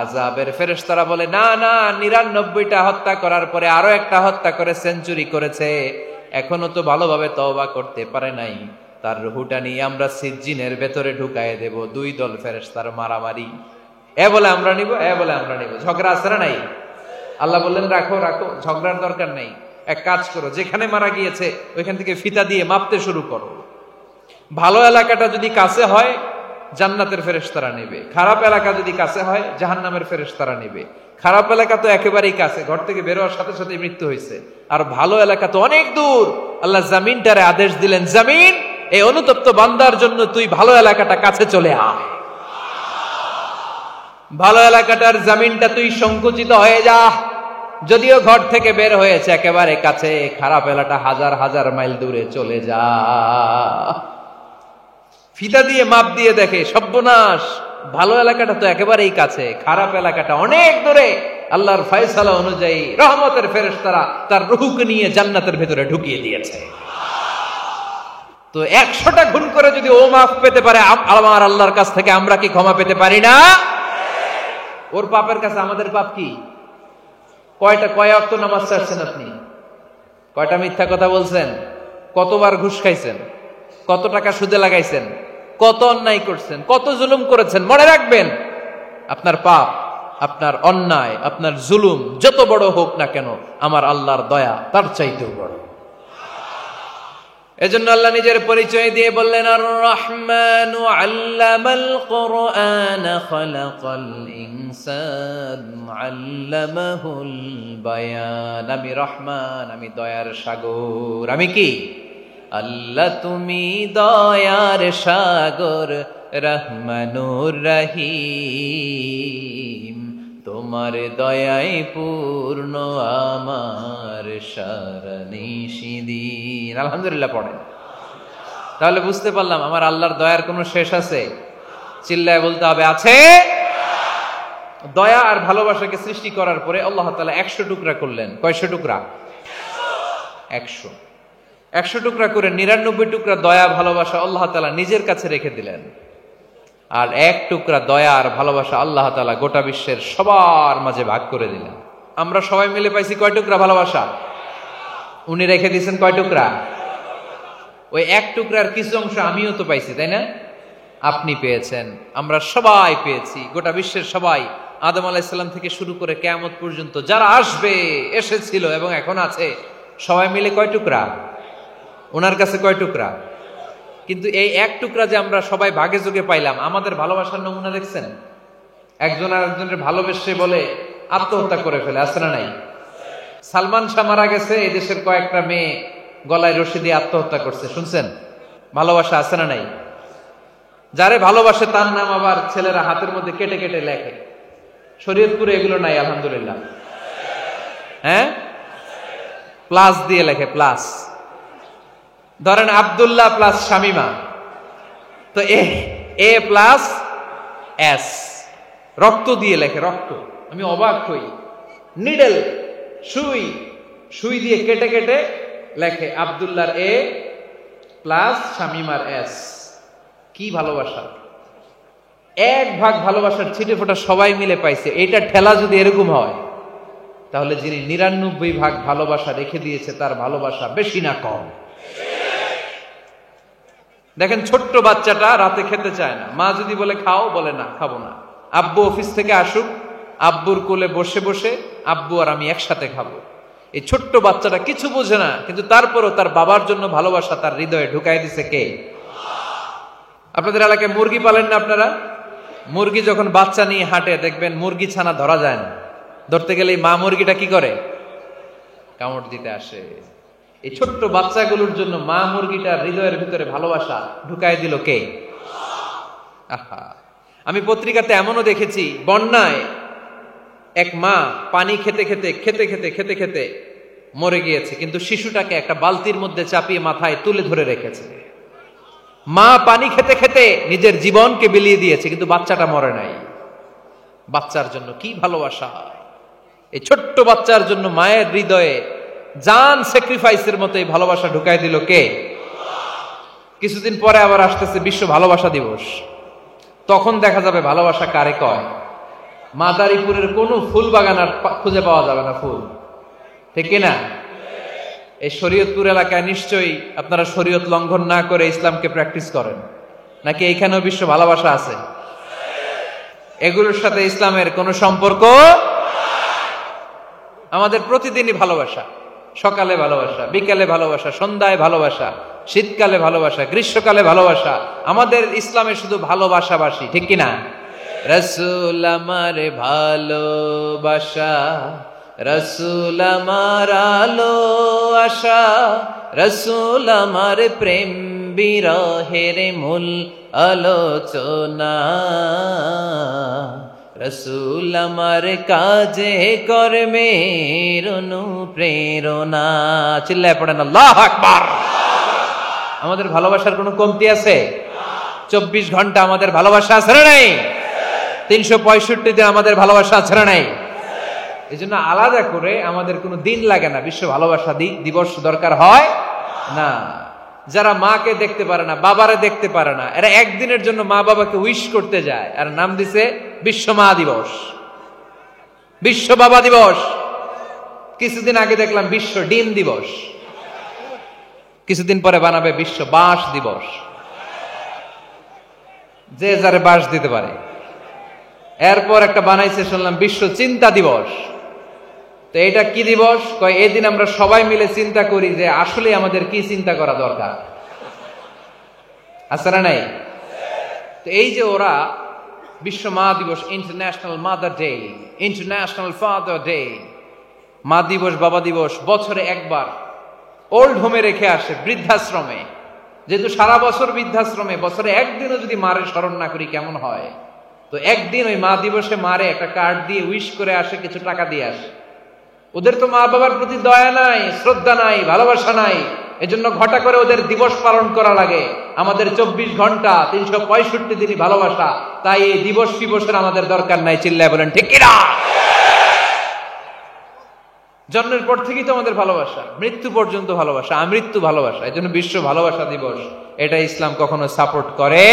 আযাবের ফেরেশতারা বলে না না, 99টা হত্যা করার পরে আরো একটা হত্যা করে সেঞ্চুরি করেছে, এখনো তো ভালোভাবে তওবা করতে পারে নাই, তার রুহুটা নিয়ে আমরা সিজ্জিনের ভেতরে ঢুকায় দেব। 2 দল ফেরেশতার মারামারি, এ বলে আমরা নিব, এ বলে আমরা নিব। ঝগড়া আছে না নাই? আল্লাহ বললেন রাখো রাখো, ঝগড়ার দরকার নেই। এক কাজ করো, যেখানে মারা গিয়েছে ওইখান থেকে ফিতা দিয়ে মাপতে শুরু করো। ভালো এলাকাটা যদি কাছে হয় জান্নাতের ফেরেশতারা নেবে, খারাপ এলাকা যদি কাছে হয় জাহান্নামের ফেরেশতারা নেবে। খারাপ এলাকা তো একেবারেই কাছে, ঘর থেকে বেরোয়ার সাথে সাথে মৃত্যু হয়েছে। আর ভালো এলাকা তো অনেক দূর। আল্লাহ জামিনটারে আদেশ দিলেন, জামিন, এই অনুতপ্ত বান্দার জন্য তুই ভালো এলাকাটা কাছে চলে আয়। ভালো এলাকাটার জামিনটা তুই সংকুচিত হয়ে যা, যদিও ঘর থেকে বের হয়েছে একেবারে কাছে, খারাপ এলাকা হাজার হাজার মাইল দূরে চলে যা। ফিতা দিয়ে মাপ দিয়ে দেখে, সর্বনাশ, ভালো এলাকাটা তো একেবারেই কাছে, খারাপ এলাকাটা অনেক দূরে। আল্লাহর ফয়সালা অনুযায়ী রহমতের ফেরেশতারা তার রূহকে নিয়ে জান্নাতের ভেতরে ঢুকিয়ে দিয়েছে। তো 100টা গুণ করে যদি ও মাফ পেতে পারে আমার আল্লাহর কাছ থেকে, আমরা কি ক্ষমা পেতে পারি না? ওর পাপের কাছে আমাদের পাপ কি? কয় ওয়াক্ত নামাজ ছাড়ছেন আপনি? কয়টা মিথ্যা কথা বলছেন? কতবার ঘুষ খাইছেন? কত টাকা সুদে লাগাইছেন? কত অন্যায় করছেন? কত জুলুম করেছেন? মনে রাখবেন, আপনার পাপ, আপনার অন্যায়, আপনার জুলুম যত বড় হোক না কেন, আমার আল্লাহর দয়া তার চাইতেও বড়। এজন্য আল্লাহ নিজের পরিচয় দিয়ে বললেন, আর রহমানু আল্লামাল কুরআন খালাকাল ইনসান আল্লামাহুল বায়ান। আমি রহমান, আমি দয়ার সাগর। আমি কি? আল্লাহ তুমি দয়ার সাগর, রহমানুর রহিম, তোমার দয়ায় পূর্ণ আমার সারানিশিদিন। আলহামদুলিল্লাহ পড়েন। তাহলে বুঝতে পারলাম আমার আল্লাহর দয়ার কোনো শেষ আছে? চিল্লায় বলতে হবে, আছে। দয়া আর ভালোবাসাকে সৃষ্টি করার পরে আল্লাহ তাআলা 100 টুকরা করলেন। কয়শো টুকরা? 100 টুকরা করে 99 টুকরা দয়া ভালোবাসা আল্লাহ তাআলা নিজের কাছে রেখে দিলেন। আর 1 টুকরা দয়া আর ভালোবাসা আল্লাহ তাআলা গোটা বিশ্বের সবার মাঝে ভাগ করে দিলেন। আমরা সবাই মিলে পাইছি কয় টুকরা ভালোবাসা? উনি রেখে দিয়েছেন কয় টুকরা? ওই 1 টুকরার কিছু অংশ আমিও তো পাইছি, তাই না? আপনি পেয়েছেন, আমরা সবাই পেয়েছি, গোটা বিশ্বের সবাই, আদম আলাইহিস সালাম থেকে শুরু করে কিয়ামত পর্যন্ত যারা আসবে, এসেছিল এবং এখন আছে, সবাই মিলে কয় টুকরা? ওনার কাছে কয় টুকরা? কিন্তু এই 1 টুকরা যে আমরা সবাই ভাগে যোগে পাইলাম, আমাদের ভালোবাসার নমুনা দেখছেন? একজন আর একজনের ভালোবেসে বলে আত্মহত্যা করে ফেলে, আছে না নাই? সালমান শাহ মারা গেছে, এই দেশের কয়েকটা মেয়ে গলায় রশি দিয়ে আত্মহত্যা করছে, শুনছেন? ভালোবাসা আছে না নাই? যারে ভালোবাসে তার নাম আবার ছেলেরা হাতের মধ্যে কেটে কেটে লেখে। শরীয়তপুরে এগুলো নাই আলহামদুলিল্লাহ। হ্যাঁ, প্লাস দিয়ে লেখে, প্লাস। ধরেন আব্দুল্লাহ প্লাস শামিমা, তো এ প্লাস এস, রক্ত দিয়ে লেখে, রক্ত। আমি অবাক হই, নিডেল, সুই, সুই দিয়ে কেটে কেটে লেখে আব্দুল্লাহর এ প্লাস শামিমার এস। কি ভালোবাসা! এক ভাগ ভালোবাসার ছিটে ফোটা সবাই মিলে পাইছে। এটা ঠেলা যদি এরকম হয়, তাহলে যিনি ৯৯ ভাগ ভালোবাসা রেখে দিয়েছে তার ভালোবাসা বেশি না কম? দেখেন, ছোট্ট বাচ্চাটা রাতে খেতে চায় না, মা যদি বলে খাও, বলে না, খাবো না। আব্বু অফিস থেকে আসুক, আব্বুর কোলে বসে বসে আব্বু আর আমি একসাথে খাবো। এই ছোট্ট বাচ্চাটা কিছু বোঝে না, কিন্তু তারপরও তার বাবার জন্য ভালোবাসা তার হৃদয়ে ঢুকাই দিছে কে? আপনাদের এলাকায় মুরগি পালেন না আপনারা? মুরগি যখন বাচ্চা নিয়ে হাঁটে, দেখবেন মুরগি ছানা ধরা যায় না। ধরতে গেলে মা মুরগিটা কি করে? কামড় দিতে আসে। এই ছোট্ট বাচ্চাগুলোর জন্য মা মুরগিটার হৃদয়ের ভিতরে ভালোবাসা ঢুকাই দিল কে? আহা, আমি পত্রিকাতে এমনও দেখেছি, বন্যায় এক মা পানি খেতে খেতে খেতে খেতে খেতে খেতে মরে গিয়েছে, কিন্তু শিশুটাকে একটা বালতির মধ্যে চাপিয়ে মাথায় তুলে ধরে রেখেছে। মা পানি খেতে খেতে নিজের জীবনকে বিলিয়ে দিয়েছে, কিন্তু বাচ্চাটা মরে নাই। বাচ্চার জন্য কি ভালোবাসা! এই ছোট্ট বাচ্চার জন্য মায়ের হৃদয়ে জান স্যাক্রিফাইসের মতো এই ভালোবাসা ঢুকাই দিল কে? কিছুদিন পরে আবার আসতেছে বিশ্ব ভালোবাসা দিবস। তখন দেখা যাবে ভালোবাসা কারে কয়। মাদারীপুরের কোনো ফুল বাগান আর খুঁজে পাওয়া যাবে না ফুল, ঠিক কিনা? এই শরীয়তপুর এলাকায় নিশ্চয়ই আপনারা শরীয়ত লঙ্ঘন না করে ইসলামকে প্র্যাকটিস করেন, নাকি এইখানেও বিশ্ব ভালোবাসা আছে? এগুলোর সাথে ইসলামের কোনো সম্পর্ক? আমাদের প্রতিদিনই ভালোবাসা, সকালে ভালোবাসা, বিকালে ভালোবাসা, সন্ধ্যায় ভালোবাসা, শীতকালে ভালোবাসা, গ্রীষ্মকালে ভালোবাসা। আমাদের ইসলামে শুধু ভালোবাসাবাসী, ঠিক কিনা? রাসূল আমার ভালোবাসা, রাসূল আমার আলো আশা, রাসূল আমার প্রেম বিরহের মূল আলোচনা, রাসূল আমার কাজে কর্মের অনুপ্রেরণা। চিল্লায় পড়েন আল্লাহু আকবার। আমাদের ভালোবাসার কোনো কমতি আছে? 24 ঘন্টা আমাদের ভালোবাসা আছে না নাই? 365 দিন আমাদের ভালোবাসা আছে না নাই? এই জন্য আলাদা করে আমাদের কোনো দিন লাগে না, বিশ্ব ভালোবাসা দিবস দরকার হয় না। যারা মাকে দেখতে পারে না, বাবারে দেখতে পারে না, এরা একদিনের জন্য মা বাবাকে উইশ করতে যায়, আর নাম দিছে বিশ্ব মা দিবস, বিশ্ব বাবা দিবস। কিছুদিন আগে দেখলাম বিশ্ব ডিম দিবস, কিছুদিন পরে বানাবে বিশ্ব বাঁশ দিবস। যে যারে বাঁশ দিতে পারে। এরপর একটা বানাইছে শুনলাম বিশ্ব চিন্তা দিবস। তো এটা কি দিবস? কয় এই দিন আমরা সবাই মিলে চিন্তা করি যে আসলে আমাদের কি চিন্তা করা দরকার, আছে না নাই? তো এই যে ওরা বিশ্ব মা দিবস, international mother day, international father day, মা দিবস, বাবা দিবস বছরে একবার ওল্ড হোমে রেখে আসে, বৃদ্ধাশ্রমে। যেহেতু সারা বছর বৃদ্ধাশ্রমে, বছরে একদিনও যদি মারে স্মরণ না করি কেমন হয়? তো একদিন ওই মা দিবসে মারে একটা কার্ড দিয়ে উইশ করে আসে, কিছু টাকা দিয়ে আসে। ওদের তো মা বাবার প্রতি দয়া নাই, শ্রদ্ধা নাই, ভালোবাসা নাই, এজন্য ঘটা করে ওদের দিবস পালন করা লাগে। আমাদের 24 ঘন্টা 365 দিনই ভালোবাসা, তাই এই দিবস ফিবসের আমাদের দরকার নাই। চিল্লায় বলেন ঠিক কিনা? জন্মের পর থেকেই তো আমাদের ভালোবাসা, মৃত্যু পর্যন্ত ভালোবাসা, আমৃত্যু ভালোবাসা। এই জন্য বিশ্ব ভালোবাসা দিবস, এটা ইসলাম কখনো সাপোর্ট করে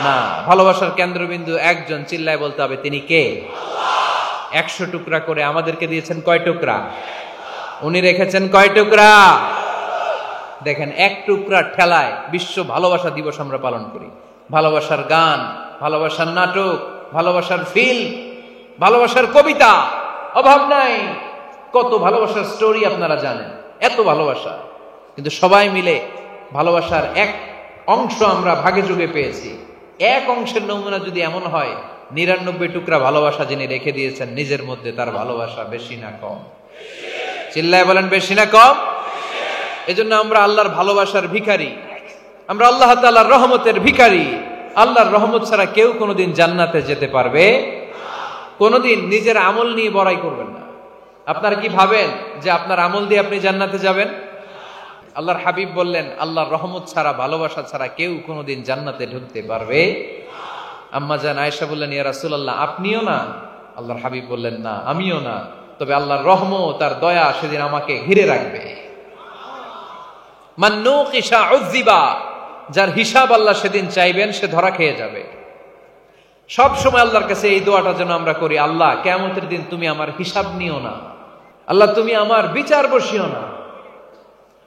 না। ভালোবাসার কেন্দ্রবিন্দু একজন, চিল্লায় বলতে হবে তিনি কে? 100 টুকরা করে আমাদেরকে দিয়েছেন কয় টুকরা? উনি রেখেছেন কয় টুকরা? দেখেন, এক টুকরা ঠেলায় বিশ্ব ভালোবাসা দিবস আমরা পালন করি। ভালোবাসার গান, ভালোবাসার নাটক, ভালোবাসার ফিল্ম, ভালোবাসার কবিতা, অভাব নাই। কত ভালোবাসার স্টোরি আপনারা জানেন, এত ভালোবাসা। কিন্তু সবাই মিলে ভালোবাসার এক অংশ আমরা ভাগে যোগে পেয়েছি। এক অংশের নমুনা যদি এমন হয়, 99 টুকরা ভালোবাসা যিনি রেখে দিয়েছেন নিজের মধ্যে, তার ভালোবাসা বেশি না কম? চিল্লায় বলেন বেশি না কম? এজন্য আমরা আল্লাহর ভালোবাসার ভিখারি, আমরা আল্লাহ তাআলার রহমতের ভিখারি। আল্লাহর রহমত ছাড়া কেউ কোনোদিন জান্নাতে যেতে পারবে কোনোদিন নিজের আমল নিয়ে বড়াই করবেন না। আপনারা কি ভাবেন যে আপনার আমল দিয়ে আপনি জান্নাতে যাবেন? আল্লাহর হাবিব বললেন আল্লাহর রহমত ছাড়া, ভালোবাসা ছাড়া কেউ কোনোদিন জান্নাতে ঢুকতে পারবে। আম্মা জান আয়েশা বললেন, ইয়া রাসূলুল্লাহ, আপনিও না? আল্লাহর হাবিব বললেন, না আমিও না, তবে আল্লাহর রহমত তার দয়া সেদিন আমাকে ঘিরে রাখবে। মান নুকিশা উযিবা, যার হিসাব আল্লাহ সেদিন চাইবেন সে ধরা খেয়ে যাবে। সব সময় আল্লাহর কাছে এই দোয়াটা যেন আমরা করি, আল্লাহ কিয়ামতের দিন তুমি আমার হিসাব নিও না, আল্লাহ তুমি আমার বিচার বসিও না,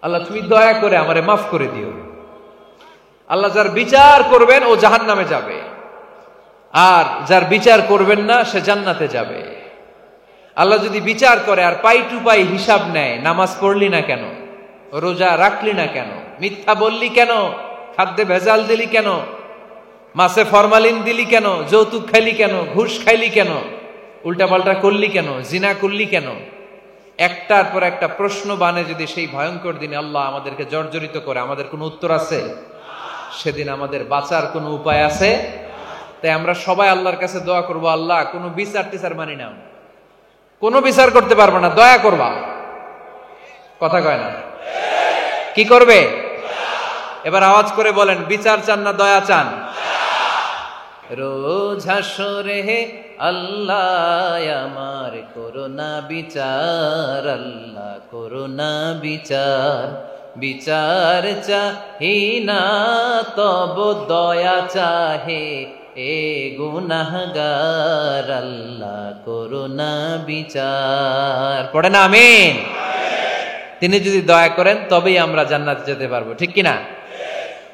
আল্লাহ তুমি দয়া করে আমারে মাফ করে দিও। আল্লাহ যার বিচার করবেন ও জাহান্নামে যাবে, আর যার বিচার করবেন না সে জান্নাতে যাবে। আল্লাহ যদি বিচার করে আর পাই টু পাই হিসাব নেয়, নামাজ পড়লি না কেন, রোজা রাখলি না কেন, মিথ্যা বললি কেন, খাদ্যে ভেজাল দিলি কেন, মাছে ফরমালিন দিলি কেন, যৌতুক খাইলি কেন, ঘুষ খাইলি কেন, উল্টাপাল্টা করলি কেন, জিনা করলি কেন, একটার পর একটা প্রশ্ন বানে যদি সেই ভয়ঙ্কর দিনে আল্লাহ আমাদেরকে জর্জরিত করে, আমাদের কোনো উত্তর আছে? সেদিন আমাদের বাঁচার কোনো উপায় আছে? তাই আমরা সবাই আল্লাহর কাছে দোয়া করবো, আল্লাহ কোনো বিচার টিচার মানি না, কোনো বিচার করতে পারবো না, দয়া করবা। কথা কয় না? কি করবে? এবার আওয়াজ করে বলেন, বিচার চান না দয়া চান? রোজ হাসরে আল্লাহ আমার করোনা বিচার, আল্লাহ করোনা বিচার, বিচার চাহি না তব দয়া চাহে এ গুনাহগার, আল্লাহ করোনা বিচার। পড়ে না আমিন? তিনি যদি দয়া করেন তবেই আমরা জান্নাতে যেতে পারবো, ঠিক কিনা?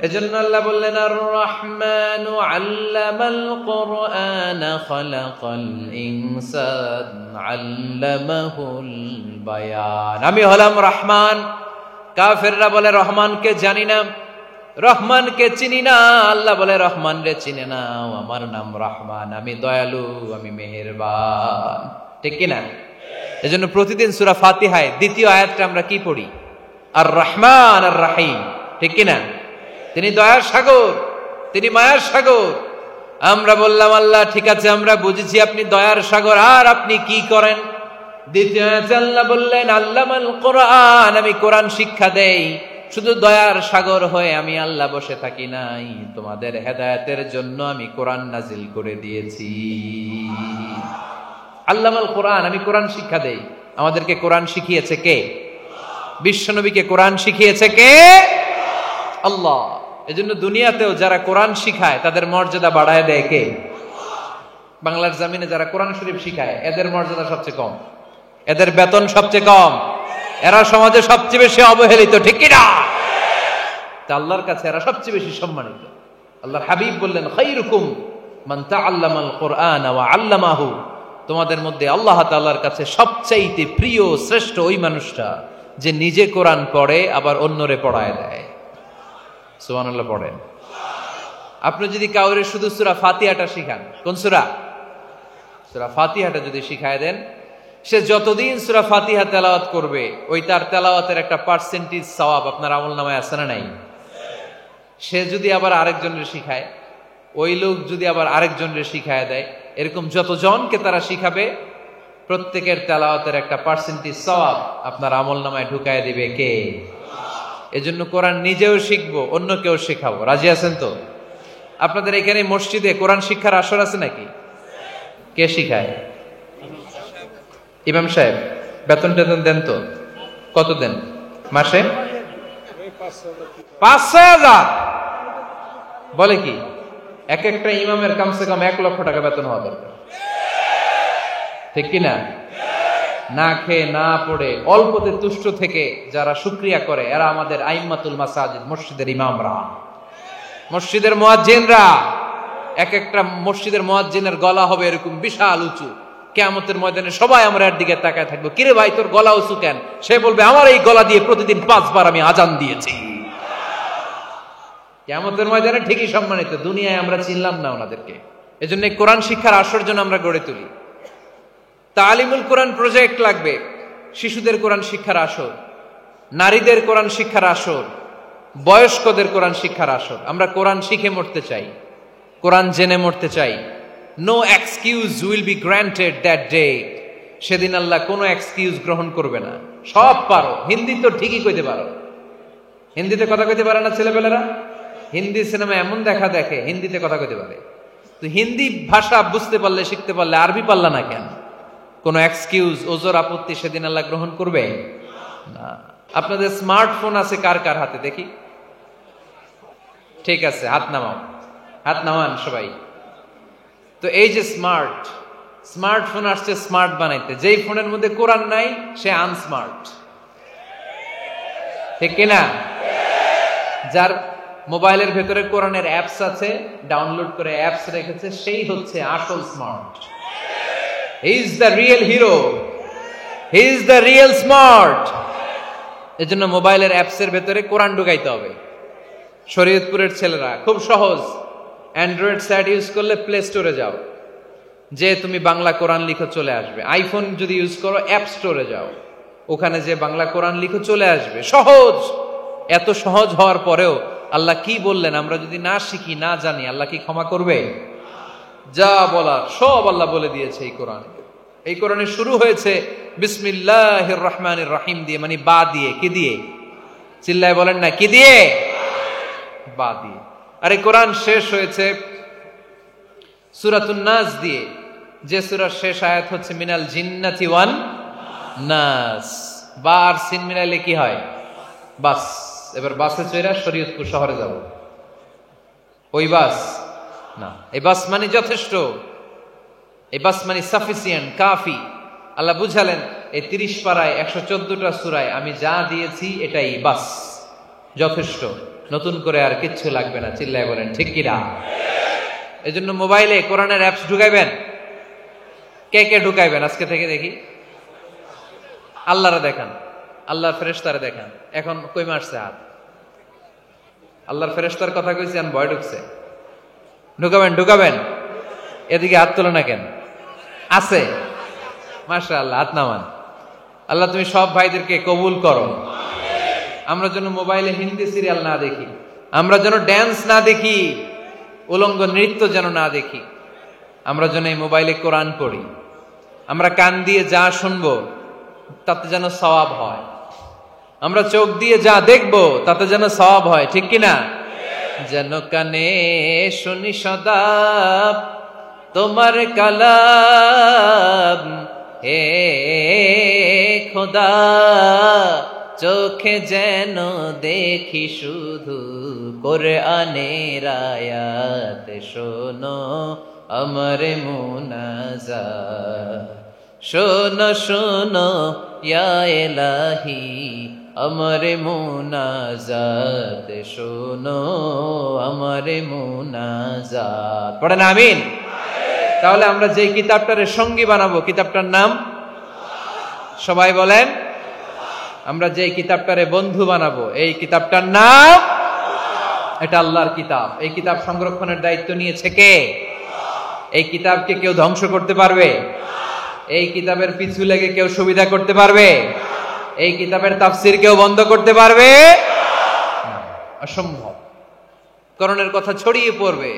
এজন্য আল্লাহ বললেন, আর রহমানু আল্লামাল কুরআন খালাকাল ইনসান আল্লামাহুল বায়ান। আমি হলাম রহমান। কাফেররা বলে রহমানকে জানি না, রহমানকে চিনি না। আল্লাহ বলে রহমান রে চিনে না, আমার নাম রহমান, আমি দয়ালু, আমি মেহেরবান, ঠিক কিনা? এজন্য প্রতিদিন সূরা ফাতিহায় দ্বিতীয় আয়াতটা আমরা কি পড়ি? আর রহমান আর রাহিম, ঠিক কিনা? তিনি দয়ার সাগর, তিনি মায়ার সাগর। আমরা বললাম আল্লাহ ঠিক আছে, আমরা বুঝেছি আপনি দয়ার সাগর, আর আপনি কি করেন? দ্বিতীয় আয়াতে আল্লাহ বললেন আল্লামাল কোরআন, আমি কোরআন শিক্ষা দেই। শুধু দয়ার সাগর হয়ে আমি আল্লাহ বসে থাকি নাই, তোমাদের হেদায়েতের জন্য আমি কোরআন নাজিল করে দিয়েছি। আল্লামাল কোরআন, আমি কোরআন শিক্ষা দেই। আমাদেরকে কোরআন শিখিয়েছে কে? বিশ্বনবীকে কোরআন শিখিয়েছে কে? আল্লাহ। এজন্য দুনিয়াতেও যারা কোরআন শিখায় তাদের মর্যাদা বাড়ায় দেয় কে? বাংলার জমিনে যারা কোরআন শরীফ শিখায় এদের মর্যাদা সবচেয়ে কম, এদের বেতন সবচেয়ে কম, এরা সমাজে সবচেয়ে বেশি অবহেলিত, ঠিক কিনা? তা আল্লাহর কাছে এরা সবচেয়ে বেশি সম্মানিত। আল্লাহর হাবিব বললেন, খায়রুকুম মান তাআল্লামাল কুরআন ওয়া আল্লামাহু, তোমাদের মধ্যে আল্লাহ তাআলার কাছে সবচাইতে প্রিয় শ্রেষ্ঠ ওই মানুষটা যে নিজে কোরআন পড়ে আবার অন্যরে পড়ায় দেয়। সুবহানাল্লাহ পড়েন। আপনি যদি কাউরে শুধু সূরা ফাতিহাটা শিখান, কোন সূরা? সূরা ফাতিহাটা যদি শিখায় দেন, সে যতদিন সূরা ফাতিহা তেলাওয়াত করবে ওই তার তেলাওয়াতের একটা পার্সেন্টেজ সওয়াব আপনার আমলনামায় আছে না নাই? সে যদি আবার আরেকজনের শিখায়, ওই লোক যদি আবার আরেকজনের শিখায় দেয়, এরকম যতজনকে তারা শিখাবে প্রত্যেকের তেলাওয়াতের একটা পার্সেন্টেজ সওয়াব আপনার আমলনামায় ঢুকায় দিবে কে? এজন্য কোরআন নিজেও শিখবো, অন্যকেও শেখাবো। রাজি আছেন তো? আপনাদের এখানে মসজিদে কোরআন শিক্ষার আসর আছে নাকি? কে শিখায়? ইমাম সাহেব। বেতন টেতন দেন তো? কত দেন মাসে? ৫০০০। বলে কি? এক একটা ইমামের কমসে কম ১ লক্ষ টাকা বেতন হওয়া দরকার, ঠিক কিনা? না খেয়ে না পড়ে অল্পতে তুষ্ট থেকে যারা শুকরিয়া করে এরা আমাদের আইম্মাতুল মাসাজিদ, মসজিদের ইমামরা, মসজিদের মুয়াজ্জিনরা। এক একটা মসজিদের মুয়াজ্জিনের গলা হবে এরকম বিশাল উঁচু। কিয়ামতের ময়দানে সবাই আমরা এর দিকে তাকায় থাকবো, কিরে ভাই তোর গলা উঁচু কেন? সে বলবে আমার এই গলা দিয়ে প্রতিদিন ৫ বার আমি আজান দিয়েছি। কিয়ামতের ময়দানে ঠিকই সম্মানিত, দুনিয়ায় আমরা চিনলাম না ওনাদেরকে। এজন্য কোরআন শিক্ষার আসর জন্য আমরা গড়ে তুলি। তালিমুল কোরআন প্রজেক্ট লাগবে, শিশুদের কোরআন শিক্ষার আসর, নারীদের কোরআন শিক্ষার আসর, বয়স্কদের কোরআন শিক্ষার আসর। আমরা কোরআন শিখে মরতে চাই, কোরআন জেনে মরতে চাই। No excuse will be granted that day. সেদিন আল্লাহ কোনো এক্সকিউজ গ্রহণ করবে না। সব পারো, হিন্দি তো ঠিকই কইতে পারো। হিন্দিতে কথা কইতে পারে না ছেলেপেলেরা? হিন্দি সিনেমা এমন দেখা দেখে হিন্দিতে কথা কইতে পারে। তো হিন্দি ভাষা বুঝতে পারলে, শিখতে পারলে আরবি পারলা না কেন? কোনো এক্সকিউজ, ওজর, আপত্তি সেদিন আল্লাহ গ্রহণ করবে না। আপনাদের স্মার্টফোন আছে কার কার হাতে দেখি? ঠিক আছে, হাত নামাও, হাত নামান সবাই। তো এই যে স্মার্টফোন আসছে স্মার্ট বানাইতে, যেই ফোনের মধ্যে কোরআন নাই সে আনস্মার্ট, ঠিক কিনা? যার মোবাইলের ভেতরে কোরআনের অ্যাপস আছে, ডাউনলোড করে অ্যাপস রেখেছে, সেই হচ্ছে আসল smart. He is the real hero, he is the real smart. এজন্য মোবাইলের অ্যাপসের ভেতরে কোরআন ঢুকাইতে হবে। শরীয়তপুরের ছেলেরা খুব সহজ, অ্যান্ড্রয়েড সেট ইউজ করলে প্লে স্টোরে যাও, যে তুমি বাংলা কোরআন লিখো চলে আসবে। আইফোন যদি ইউজ করো অ্যাপ স্টোরে যাও, ওখানে যে বাংলা কোরআন লিখো চলে আসবে। সহজ। এত সহজ হওয়ার পরেও আল্লাহ কি বললেন আমরা যদি না শিখি, না জানি, আল্লাহ কি ক্ষমা করবে? যা বলার সব আল্লাহ বলে দিয়েছে এই কোরআনে। এই কোরআনে শুরু হয়েছে বিসমিল্লাহির রহমানির রহিম দিয়ে, মানে বা দিয়ে। কি দিয়ে? চিল্লায় বলেন না, কি দিয়ে? বা দিয়ে। আর এই কোরআন শেষ হয়েছে সূরাতুন নাস দিয়ে, যে সূরার শেষ আয়াত হচ্ছে মিনাল জিন্নাতি ওয়ান নাস। বা আর সিন মিলাইলে কি হয়? বাস। এবার বাসে চড়া শরীয়তপুর শহরে যাব। ওই বাস না, এই বাস মানে যথেষ্ট, এই বাস মানে সাফিসিয়েন্ট, কাফি। আল্লাহ বুঝালেন এই 30 পারায় 114টা সূরায় আমি যা দিয়েছি এটাই বাস, যথেষ্ট। নতুন করে আর কিচ্ছু লাগবে না। চিল্লায় বলেন ঠিক কিনা? এজন্য মোবাইলে কোরআনের অ্যাপস ঢুকাইবেন। কে কে ঢুকাইবেন আজকে থেকে দেখি? আল্লাহরে দেখান, আল্লাহর ফেরেশতারে দেখান। এখন কই মারছে হাত? আল্লাহর ফেরেশতার কথা কইছি, আর ভয় ঢুকছে। ঢুকাবেন, ঢুকাবেন। এদিকে হাত তোলে না কেন? আছে, মাশাআল্লাহ, হাত নামান। আল্লাহ তুমি সব ভাইদেরকে কবুল করো। আমরা যেন মোবাইলে হিন্দি সিরিয়াল না দেখি, আমরা যেন ড্যান্স না দেখি, উলঙ্গ নৃত্য যেন না দেখি। আমরা যেন এই মোবাইলে কোরআন পড়ি। আমরা কান দিয়ে যা শুনবো তাতে যেন সওয়াব হয়। আমরা চোখ দিয়ে যা দেখবো তাতে যেন সওয়াব হয়, ঠিক কিনা? যেন কানে শুনি সদা তোমার কালাম, হে খোদা চোখে যেন দেখি শুধু কোরআনের আয়াত। শোনো আমার মুনাজাত, শোনো শোনো ইয়া ইলাহি আমার মুনাজাত, শোনো আমার মুনাজাত। পড়েন আমিন। তাহলে আমরা যে কিতাবটারে সঙ্গী বানাবো, কিতাবটার নাম সবাই বলেন। আমরা যে কিতাবটারে বন্ধু বানাবো, এই কিতাবটার নাম, এটা আল্লাহর কিতাব। এই কিতাব সংরক্ষণের দায়িত্ব নিয়েছে কে? এই কিতাবকে কেউ ধ্বংস করতে পারবে? এই কিতাবের পিছু লেগে কেউ সুবিধা করতে পারবে? এই কিতাবের তাফসীর কেউ বন্ধ করতে পারবে? অসম্ভব। কোরআনের কথা ছড়িয়ে পড়বে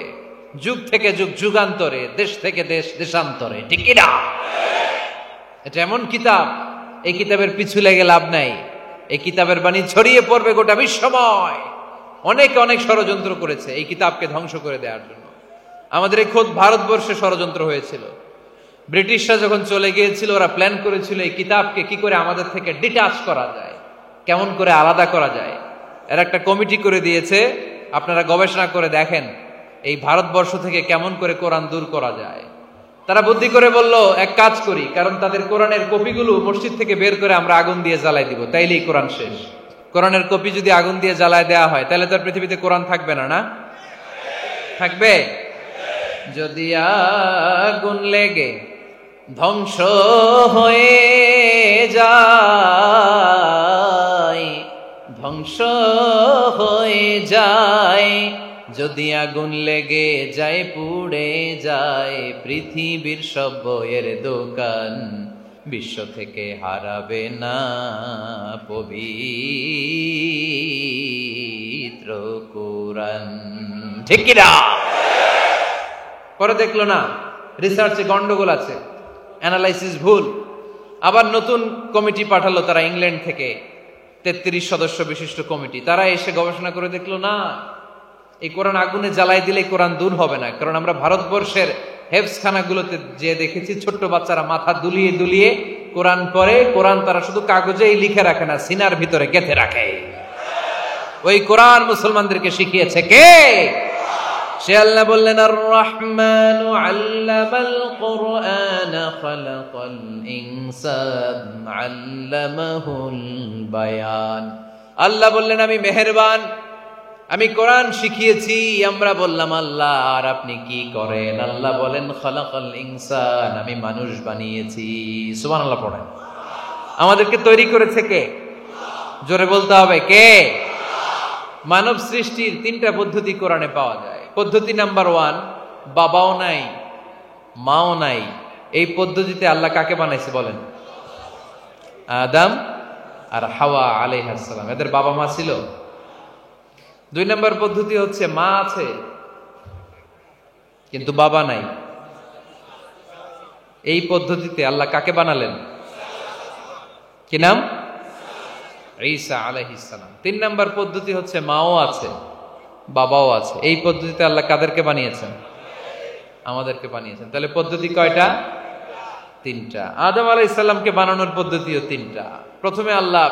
যুগ থেকে যুগ, যুগান্তরে, দেশ থেকে দেশ, দেশান্তরে, ঠিক কি না? এটা এমন কিতাব, এই কিতাবের পিছু লেগে লাভ নাই। এই কিতাবের বাণী ছড়িয়ে পড়বে গোটা বিশ্বময়। অনেকে অনেক ষড়যন্ত্র করেছে এই কিতাবকে ধ্বংস করে দেওয়ার জন্য। আমাদের এই খোদ ভারতবর্ষে ষড়যন্ত্র হয়েছিল। ব্রিটিশরা যখন চলে গিয়েছিল, ওরা প্ল্যান করেছিল এই কিতাবকে কি করে আমাদের থেকে ডিটাচ করা যায়, কেমন করে আলাদা করা যায়। এর একটা কমিটি করে দিয়েছে, আপনারা গবেষণা করে দেখেন এই ভারতবর্ষ থেকে কেমন করে কোরআন দূর করা যায়। তারা বুদ্ধি করে বলল, এক কাজ করি, কারণ তাদের কোরআনের কপিগুলো মসজিদ থেকে বের করে আমরা আগুন দিয়ে জ্বালাই দিব, তাইলেই কোরআন শেষ। কোরআনের কপি যদি আগুন দিয়ে জ্বালায় দেওয়া হয় তাহলে তো আর পৃথিবীতে কোরআন থাকবে না, না থাকবে? যদি আগুন লেগে ধ্বংস হয়ে যায়, ধ্বংস হয়ে যায়, যদি আগুন লেগে যায় পুড়ে যায় পৃথিবীর সব বইয়ের দোকান, বিশ্ব থেকে হারাবে না পবিত্র কুরআন। ঠিক কি না? পরে দেখলো না রিসার্চে গন্ডগোল আছে, অ্যানালাইসিস ভুল, আবার নতুন কমিটি পাঠালো তারা ইংল্যান্ড থেকে, 33 সদস্য বিশিষ্ট কমিটি। তারা এসে গবেষণা করে দেখলো না, এই কোরআন আগুনে জ্বালাই দিলে কোরআন দূর হবে না। কারণ আমরা ভারতবর্ষের হেফজখানাগুলোতে যে দেখেছি, ছোট্ট বাচ্চারা মাথা দুলিয়ে দুলিয়ে কোরআন পড়ে। কোরআন তারা শুধু কাগজেই লিখে রাখে না, সিনার ভিতরে গেঁথে রাখে। ওই কোরআন মুসলমানদেরকে শিখিয়েছে কে? সে আল্লাহ বললেন, আর রহমান আল্লামাল কুরআন খালাকাল ইনসান আল্লামাহুল বায়ান। আল্লাহ বললেন আমি মেহেরবান, আমি কোরআন শিখিয়েছি। আমরা বললাম আল্লাহ আর আপনি কি করেন? আল্লাহ বলেন খালাকাল ইনসান, আমি মানুষ বানিয়েছি। সুবহানাল্লাহ পড়েন। আমাদেরকে তৈরি করেছে কে? জোরে বলতে হবে কে? মানব সৃষ্টির 3টা পদ্ধতি কোরআনে পাওয়া যায়। পদ্ধতি নাম্বার 1, বাবাও নাই মাও নাই। এই পদ্ধতিতে আল্লাহ কাকে বানাইছে বলেন? আদম আর হাওয়া আলাইহিস সালাম। এদের বাবা মা ছিল? 2 নম্বর পদ্ধতি হচ্ছে মা আছে কিন্তু বাবা নাই। এই পদ্ধতিতে আল্লাহ কাকে বানালেন? কি নাম? ঈসা আলাইহিস সালাম। 3 নম্বর পদ্ধতি হচ্ছে মাও আছে বাবাও আছে। এই পদ্ধতিতে আল্লাহ কাদেরকে বানিয়েছেন? আমাদেরকে বানিয়েছেন। তাহলে পদ্ধতি কয়টা? 3টা। আদম আলাইহিস সালামকে বানানোর পদ্ধতিও 3টা। প্রথমে আল্লাহ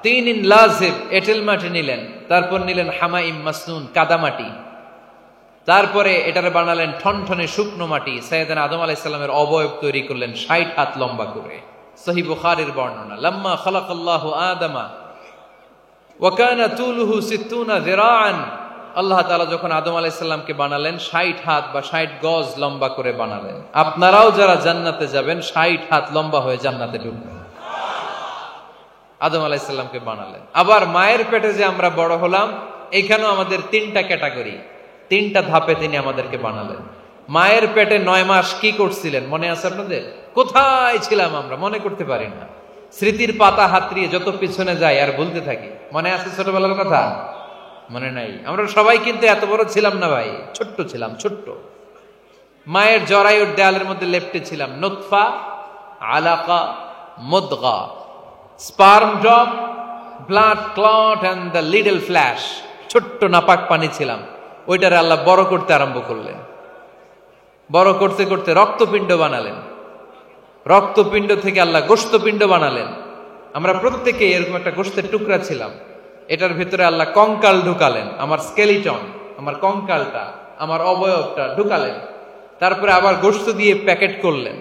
তিন লাজিব এঁটেল মাটি নিলেন, তারপর নিলেন হামাইম মাসনুন কাদা মাটি, তারপরে এটারে বানালেন ঠনঠনে শুকনো মাটি। সাইয়েদনা আদম আলাইহিস সালামের অবয়ব তৈরি করলেন 60 হাত লম্বা করে। সহিহ বুখারীর বর্ণনা, লাম্মা খালাকাল্লাহু আদামা ওয়া কানা তুলুহু 60 যিরাআন। আল্লাহ তাআলা যখন আদম আলাইহিস সালামকে বানালেন 60 হাত বা 60 গজ লম্বা করে বানালেন। আপনারাও যারা জান্নাতে যাবেন 60 হাত লম্বা হয়ে জান্নাতে ঢুকবেন। আদম আলাইহিস সালামকে বানালেন। আবার মায়ের পেটে যে আমরা বড় হলাম, এখানেও আমাদের 3টা ক্যাটাগরি, 3টা ধাপে তিনি আমাদেরকে বানালেন। মায়ের পেটে 9 মাস কি করছিলেন মনে আছে আপনাদের? কোথায় ছিলাম আমরা মনে করতে পারি না। স্মৃতির পাতা হাতড়িয়ে যত পিছনে যাই আর ভুলতে থাকি। মনে আছে ছোটবেলার কথা? মনে নাই। আমরা সবাই কিন্তু এত বড় ছিলাম না ভাই, ছোট্ট ছিলাম, ছোট্ট। মায়ের জরায়ুর দেয়ালের মধ্যে লেপ্টে ছিলাম। নুতফা, আলাকা, মুদগা, sperm drop, blood clot and the little flash. ছোট্ট নাপাক পানি ছিলাম। ওইটারে আল্লাহ বড় করতে আরম্ভ করলেন। বড় করতে করতে রক্তপিণ্ড বানালেন। রক্তপিণ্ড থেকে আল্লাহ গোশতপিণ্ড বানালেন। আমরা প্রত্যেকে এরকম একটা গোশতের টুকরা ছিলাম। এটার ভিতরে আল্লাহ কঙ্কাল ঢুকালেন, আমার স্কেলিটন, আমার কঙ্কালটা, আমার অবয়বটা ঢুকালেন। তারপরে আবার গোশত দিয়ে প্যাকেট করলেন,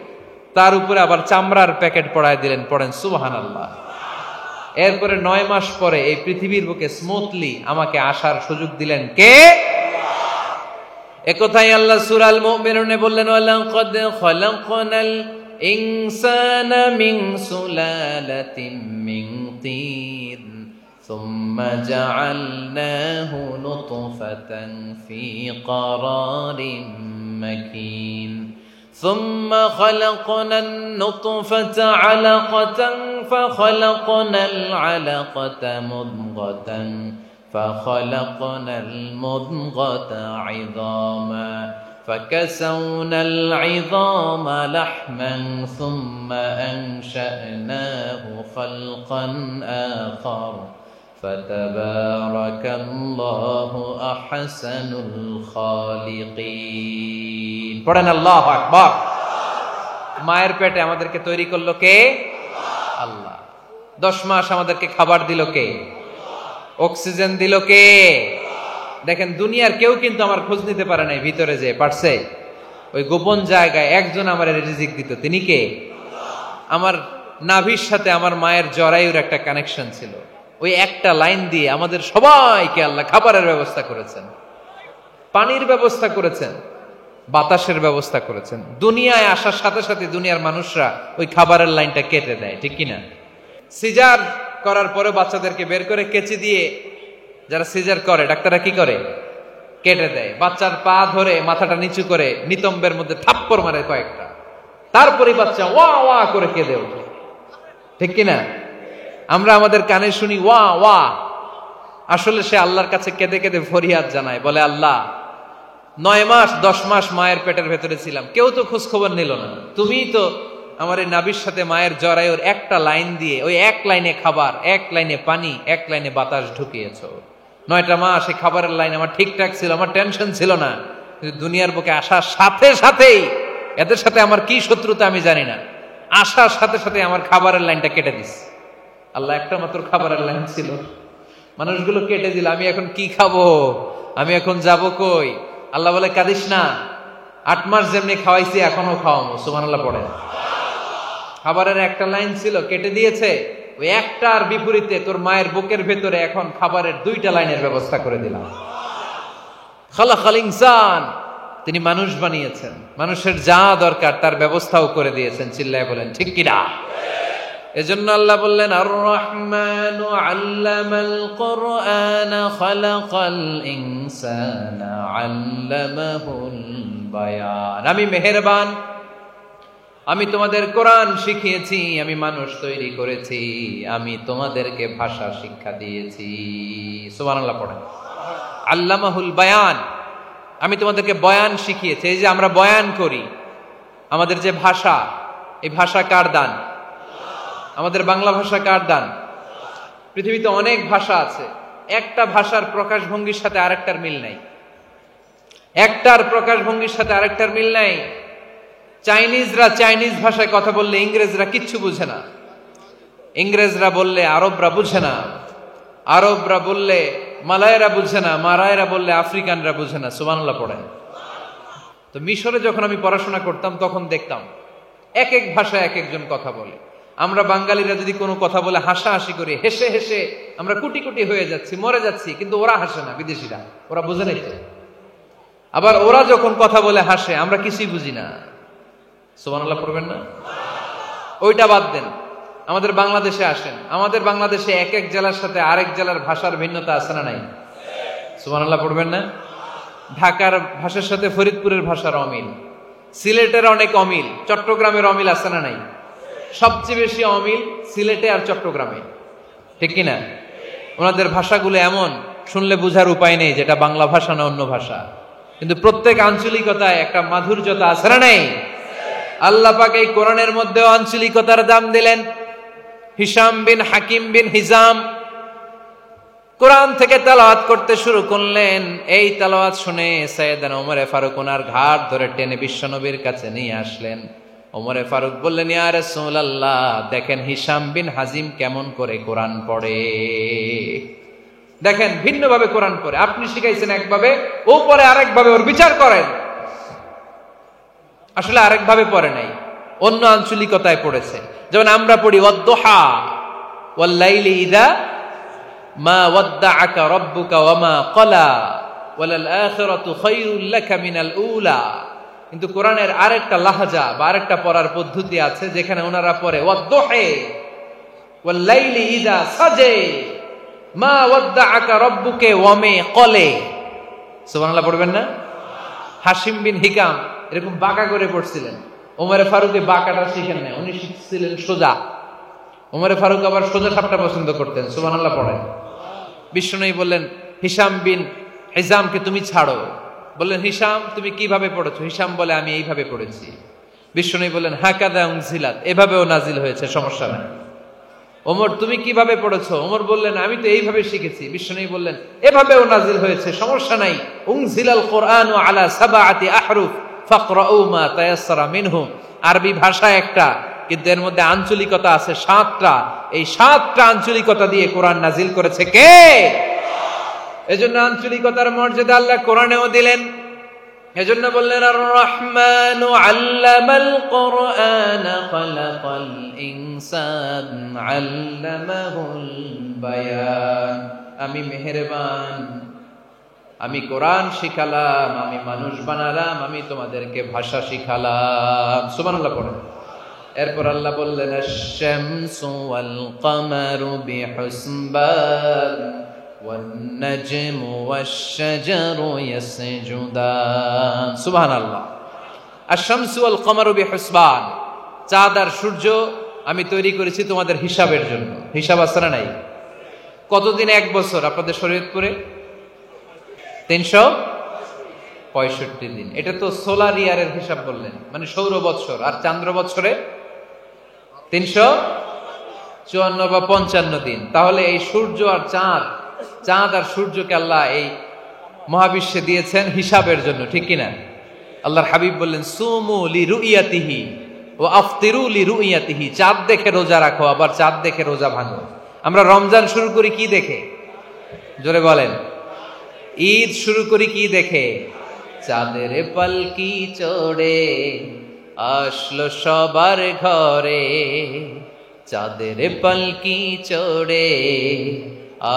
তার উপরে আবার চামড়ার প্যাকেট পড়ায় দিলেন। পড়েন সুবহানাল্লাহ। এরপরে 9 মাস পরে এই পৃথিবীর বুকে স্মুথলি আমাকে আসার সুযোগ দিলেন কে? একথাই আল্লাহ সূরা আল মুমিনুনে বললেন, ওয়ালাকাদ খালাকনাল ইনসানা মিন সুলালাতিন মিন তিন সুম্মা জাআলনাহু নুতফাতান ফি ক্বারারিন মাকিন ثم خلقنا النطفة علقة فخلقنا العلقة مضغة فخلقنا المضغة عظاما فكسونا العظام لحما ثم أنشأناه خلقا آخر فتبارك الله أحسن الخالقين। পড়েন আল্লাহু আকবার। মায়ের পেটে আমাদেরকে তৈরি করলো কে? আল্লাহ। 10 মাস আমাদেরকে খাবার দিল কে? অক্সিজেন দিল কে? দেখেন দুনিয়ার কেউ কিন্তু আমার খোঁজ নিতে পারে নাই ভিতরে যে পারছে। ওই গোপন জায়গায় একজন আমার রিজিক দিত, তিনি কে? আমার নাভির সাথে আমার মায়ের জরায়ুর একটা কানেকশন ছিল। ওই একটা লাইন দিয়ে আমাদের সবাইকে আল্লাহ খাবারের ব্যবস্থা করেছেন, পানির ব্যবস্থা করেছেন, বাতাসের ব্যবস্থা করেছেন। দুনিয়ায় আসার সাথে সাথে দুনিয়ার মানুষরা ওই খাবারের লাইনটা কেটে দেয়, ঠিক কিনা? সিজার করার পরে বাচ্চাদেরকে বের করে কেচি দিয়ে যারা সিজার করে ডাক্তাররা কি করে? কেটে দেয়। বাচ্চার পা ধরে মাথাটা নিচু করে নিতম্বের মধ্যে থাপ্পড় মারে কয়েকটা, তারপরে বাচ্চা ওয়া ওয়া করে কেঁদে ওঠে। ঠিক কিনা? আমরা আমাদের কানে শুনি ওয়া ওয়া, আসলে সে আল্লাহর কাছে কেঁদে কেঁদে ফরিয়াদ জানায়, বলে আল্লাহ 9 মাস 10 মাস মায়ের পেটের ভেতরে ছিলাম, কেউ তো খোঁজ খবর নিল না, তুমিই তো আমার এই নাভির সাথে মায়ের জরায়ুর একটা লাইন দিয়ে, ওই এক লাইনে খাবার, এক লাইনে পানি, এক লাইনে বাতাস ঢুকিয়েছো। 9টা মাস এই খাবারের লাইন আমার ঠিকঠাক ছিল, আমার টেনশন ছিল না। কিন্তু দুনিয়ার বুকে আসার সাথে সাথেই, এদের সাথে আমার কি শত্রুতা আমি জানি না, আসার সাথে সাথে আমার খাবারের লাইনটা কেটে দিস। আল্লাহ একটা মাত্র খাবারের লাইন ছিল, মানুষগুলো কেটে দিল। আমি এখন কি খাবো, আমি এখন যাব কই? আল্লাহ বলে কাঁদিস না, 8 মাস যেমনি খাওয়াইছি এখনো খাওয়াবো। সুবহানাল্লাহ পড়ে। খাবারের একটা লাইন ছিল, কেটে দিয়েছে। ওই একটার বিপরীতে তোর মায়ের বুকের ভেতরে এখন খাবারের 2টা লাইনের ব্যবস্থা করে দিলাম। খালাকাল ইনসান, তিনি মানুষ বানিয়েছেন, মানুষের যা দরকার তার ব্যবস্থাও করে দিয়েছেন। চিল্লায় বলেন ঠিক কিনা? এজন্য আল্লাহ বললেন আর রহমানু আল্লামাল কুরআনা খালাকাল ইনসানা আল্লামাহুল বায়ান। আমি মেহেরবান, আমি তোমাদের কোরআন শিখিয়েছি, আমি মানুষ তৈরি করেছি, আমি তোমাদেরকে ভাষা শিক্ষা দিয়েছি। সুবহানাল্লাহ পড়েন। আল্লামাহুল বায়ান, আমি তোমাদেরকে বয়ান শিখিয়েছি। এই যে আমরা বয়ান করি, আমাদের যে ভাষা, এই ভাষা কার দান? আমাদের বাংলা ভাষা কার দান? পৃথিবীতে অনেক ভাষা আছে, একটা ভাষার প্রকাশভঙ্গির সাথে আরেকটার মিল নাই, একটার প্রকাশভঙ্গির সাথে আরেকটার মিল নাই। চাইনিজরা চাইনিজ ভাষায় কথা বললে ইংরেজরা কিচ্ছু বুঝে না, ইংরেজরা বললে আরবরা বুঝে না, আরবরা বললে মালায়রা বুঝে না, মারায়রা বললে আফ্রিকানরা বুঝে না। সুবহানাল্লাহ পড়েন। তো মিশরে যখন আমি পড়াশোনা করতাম তখন দেখতাম এক এক ভাষায় এক একজন কথা বলে। আমরা বাঙালিরা যদি কোনো কথা বলে হাসাহাসি করি, হেসে হেসে আমরা কোটি কোটি হয়ে যাচ্ছি, মরে যাচ্ছি, কিন্তু ওরা হাসে না, বিদেশিরা, ওরা বুঝে নাই। আবার ওরা যখন কথা বলে হাসে, আমরা কিছুই বুঝি না। সুবহানাল্লাহ পড়বেন না? ওইটা বাদ দেন, আমাদের বাংলাদেশে আসেন, আমাদের বাংলাদেশে এক এক জেলার সাথে আরেক জেলার ভাষার ভিন্নতা আছে না নাই? সুবহানাল্লাহ পড়বেন না? ঢাকার ভাষার সাথে ফরিদপুরের ভাষার অমিল, সিলেটের অনেক অমিল, চট্টগ্রামের অমিল আছে না নাই? সবচেয়ে বেশি অমিল সিলেটে আর চট্টগ্রামে, ঠিক কিনা? ওনাদের ভাষাগুলো এমন, শুনলে বুঝার উপায় নেই যেটা বাংলা ভাষা না অন্য ভাষা, কিন্তু প্রত্যেক আঞ্চলিকতায় একটা মাধুর্যতা আছে না নাই? আল্লাহ পাক এই কোরআনের মধ্যে আঞ্চলিকতার দাম দিলেন। হিশাম বিন হাকিম বিন হিজাম কোরআন থেকে তেলাওয়াত করতে শুরু করলেন। এই তেলাওয়াত শুনে সাইয়েদনা ওমরে ফারুক ওনার ঘাট ধরে টেনে বিশ্বনবীর কাছে নিয়ে আসলেন। ওমরে ফারুক বললেন, ইয়া রাসূলুল্লাহ, দেখেন হিশাম বিন হাজিম কেমন করে কোরআন পড়ে, দেখেন ভিন্নভাবে কোরআন পড়ে। আপনি শিখাইছেন একভাবে, ও পড়ে আরেকভাবে, ওর বিচার করেন। আসলে আরেকভাবে পড়ে নাই, অন্য আঞ্চলিকতায় পড়েছে। যেমন আমরা পড়ি ওয়াদ-দুহা ওয়াল লাইলি ইযা মা ওয়াদ্দাআকা রাব্বুকা ওয়া মা ক্বালা ওয়ালাল আখিরাতু খায়রুল লাকা মিনাল উলা। কিন্তু কোরআনের আরেকটা লাহাজা বা আরেকটা পড়ার পদ্ধতি আছে, যেখানে ওনারা পড়ে ওয়াদ-দুহা ওয়াল লাইলি ইযা সাজা মা ওয়াদ্দাআকা রাব্বুকা ওয়া মা ক্বালা। সুবহানাল্লাহ পড়বেন না? হাশিম বিন হিকাম এরকম বাঁকা করে পড়ছিলেন। ওমরে ফারুকে বাঁকাটা শিখেন না, উনি শিখছিলেন সোজা। ওমরে ফারুক আবার সোজা সাপটা পছন্দ করতেন। সুবহানাল্লাহ পড়েন। বিশ্বনবী বললেন, হিশাম বিন হিজামকে তুমি ছাড়ো। বললেন, হিশাম তুমি কিভাবে পড়েছো? হিশাম বলে, আমি এইভাবে পড়েছি। বিশ্বনবী বললেন, হাকাদা উনজিলাত, এভাবেও নাজিল হয়েছে, সমস্যা নাই। ওমর তুমি কিভাবে পড়েছো? ওমর বললেন, আমি তো এইভাবে শিখেছি। বিশ্বনবী বললেন, এভাবেও নাজিল হয়েছে, সমস্যা নাই। উনজিলাল কুরআনু আলা সাবআতি আহরুফ ফাকরাউ মা তায়াসসারা মিনহু। আরবি ভাষা একটা, কিন্তু এর মধ্যে আঞ্চলিকতা আছে 7টা। এই 7টা আঞ্চলিকতা দিয়ে কোরআন নাজিল করেছে কে? এজন্য আঞ্চলিকতার মর্যাদা আল্লাহ কোরআনেও দিলেন। এজন্য বললেন, আর রহমানু আল্লামাল কুরআনা খালাকাল ইনসান আল্লামাহুল বায়ান। আমি মেহেরবান, আমি কোরআন শিখালাম, আমি মানুষ বানালাম, আমি তোমাদেরকে ভাষা শিখালাম। সুবহানাল্লাহ পড়েন। এরপর আল্লাহ বললেন, আশ-শামসু ওয়াল কামারু বিহুসবান ওয়ান নাজমু ওয়াশ-শাজারু ইয়াসজুদান। সুবহানাল্লাহ। আশ-শামসু ওয়াল কামারু বিহুসবান, চাঁদ আর সূর্য আমি তৈরি করেছি তোমাদের হিসাবের জন্য। হিসাব আছে না নাই? কতদিন এক বছর আপনাদের শরীয়তপুরে? 365 দিন। এটা তো সোলার ইয়ারের হিসাব বললেন, মানে সৌর বৎসর। আর চান্দ্র বৎসরে 354 বা 55 দিন। তাহলে এই সূর্য আর চাঁদ, চাঁদ আর সূর্যকে আল্লাহ এই মহাবিশ্বে দিয়েছেন হিসাবের জন্য, ঠিক কিনা? আল্লাহর হাবিব বললেন সুমু লিরুইয়াতিহি ওয়া আফতিরু লিরুইয়াতিহি। চাঁদ দেখে রোজা রাখো, আবার চাঁদ দেখে রোজা ভাঙো। আমরা রমজান শুরু করি কি দেখে? জোরে বলেন। ঈদ শুরু করি কি দেখে? চাঁদের পালকি চড়ে আসলো সবার ঘরে, চাঁদের পালকি চড়ে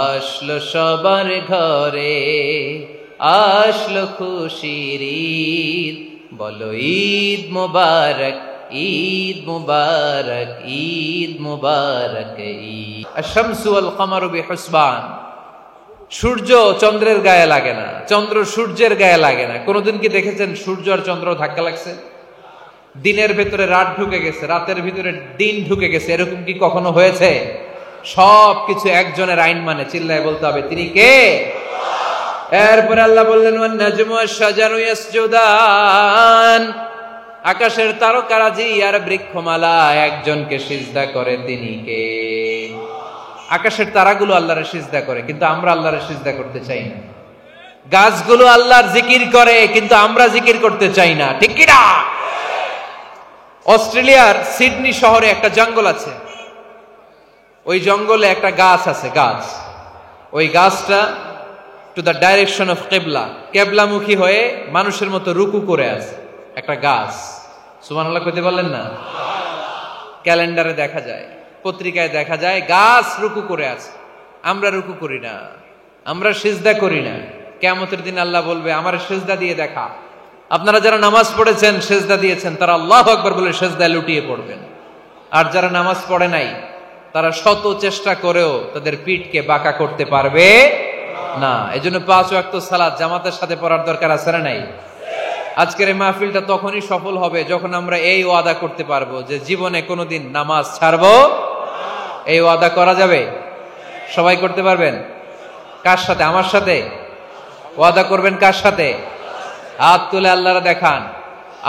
আসলো সবার ঘরে, আসলো খুশির ঈদ, বলো ঈদ মুবারক, ঈদ মুবারক, ঈদ মুবারক। ঈদ আশ-শামসু ওয়াল কমারু বিহুসবান। সূর্য চন্দ্রের গায়ে লাগে না, চন্দ্র সূর্যের গায়ে লাগে না। কোনদিন কি দেখেছেন সূর্য আর চন্দ্র ধাক্কা লাগছে? দিনের ভেতরে রাত ঢুকে গেছে, রাতের ভিতরে দিন ঢুকে গেছে, এরকম কি কখনো হয়েছে? সবকিছু একজনের আইন মানে, চিল্লায় বলতে হবে তিনি কে? এরপরে আল্লাহ বললেন ওয়ান নাজমু ওয়াশ-শাজারু ইয়াসজুদান। আকাশের তারকারাজি আর বৃক্ষমালা একজনকে সিজদা করে, তিনি কে? আকাশের তারাগুলো আল্লাহর সিজদা করে, কিন্তু আমরা আল্লাহর সিজদা করতে চাই না। গাছগুলো আল্লাহর জিকির করে, কিন্তু আমরা জিকির করতে চাই না, ঠিক কি না? অস্ট্রেলিয়ার সিডনি শহরে একটা জঙ্গল আছে। ওই জঙ্গলে একটা গাছ আছে, গাছ। ওই গাছটা টু দ্য ডাইরেকশন অফ কিবলা, কিবলামুখী হয়ে মানুষের মতো রুকু করে আছে। একটা গাছ। সুবহানাল্লাহ কইতে বললেন না? ক্যালেন্ডারে দেখা যায়, পত্রিকায় দেখা যায়, গাছ রুকু করে আছে। আমরা রুকু করি না, আমরা সিজদা করি না। কিয়ামতের দিন আল্লাহ বলবে আমার সিজদা দিয়ে দেখা। আপনারা যারা নামাজ পড়েছেন, সিজদা দিয়েছেন, তারা আল্লাহু আকবার বলে সিজদায় লুটিয়ে পড়বেন। আর যারা নামাজ পড়ে নাই, তারা শত চেষ্টা করেও তাদের পিঠকে বাঁকা করতে পারবে না। এজন্য 5 ওয়াক্ত সালাত জামাতের সাথে পড়ার দরকার আছে না নাই? আজকের এই মাহফিলটা তখনই সফল হবে যখন আমরা এই ওয়াদা করতে পারবো যে জীবনে কোনোদিন নামাজ ছাড়বো। এই ওয়াদা করা যাবে? সবাই করতে পারবেন? কার সাথে? আমার সাথে ওয়াদা করবেন। কার সাথে? হাত তুলে আল্লাহরা দেখান,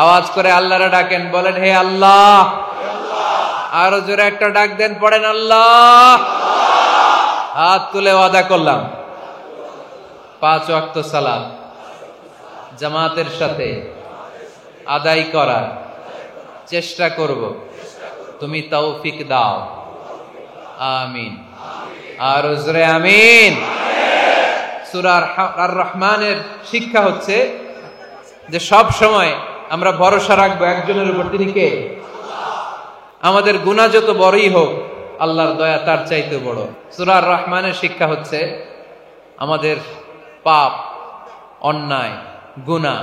আওয়াজ করে আল্লাহরা ডাকেন, বলেন হে আল্লাহ। আরো জোরে একটা ডাক দেন, পড়েন আল্লাহ। হাত তুলে ওয়াদা করলাম 5 ওয়াক্ত সালাত জামাতের সাথে আদায় করার চেষ্টা করব, তুমি তৌফিক দাও, আমিন। আর জোরে আমিন। সূরা আর রহমানের শিক্ষা হচ্ছে যে সব সময় আমরা ভরসা রাখবো একজনের উপর, তিনি কে? আমাদের গুনাহ যত বড়ই হোক, আল্লাহর দয়া তার চাইতে বড়। সূরা আর রহমানের শিক্ষা হচ্ছে আমাদের পাপ, অন্যায়, গুনাহ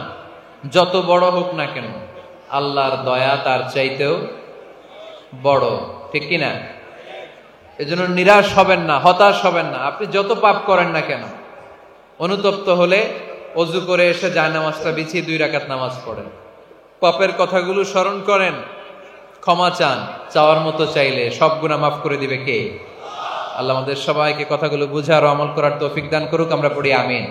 যত বড় হোক না কেন, আল্লাহর দয়া তার চাইতেও বড়, ঠিক কিনা? এজন্য নিরাশ হবেন না, হতাশ হবেন না। আপনি যত পাপ করেন না কেন, অনুতপ্ত হলে ওযু করে এসে জায়নামাজটা বিছিয়ে 2 রাকাত নামাজ পড়েন, পাপের কথাগুলো স্মরণ করেন, ক্ষমা চান। চাওয়ার মতো চাইলে সব গুনাহ মাফ করে দিবে কে? আল্লাহ আমাদের সবাইকে কথাগুলো বুঝার ও আমল করার তৌফিক দান করুক। আমরা পড়ি আমিন।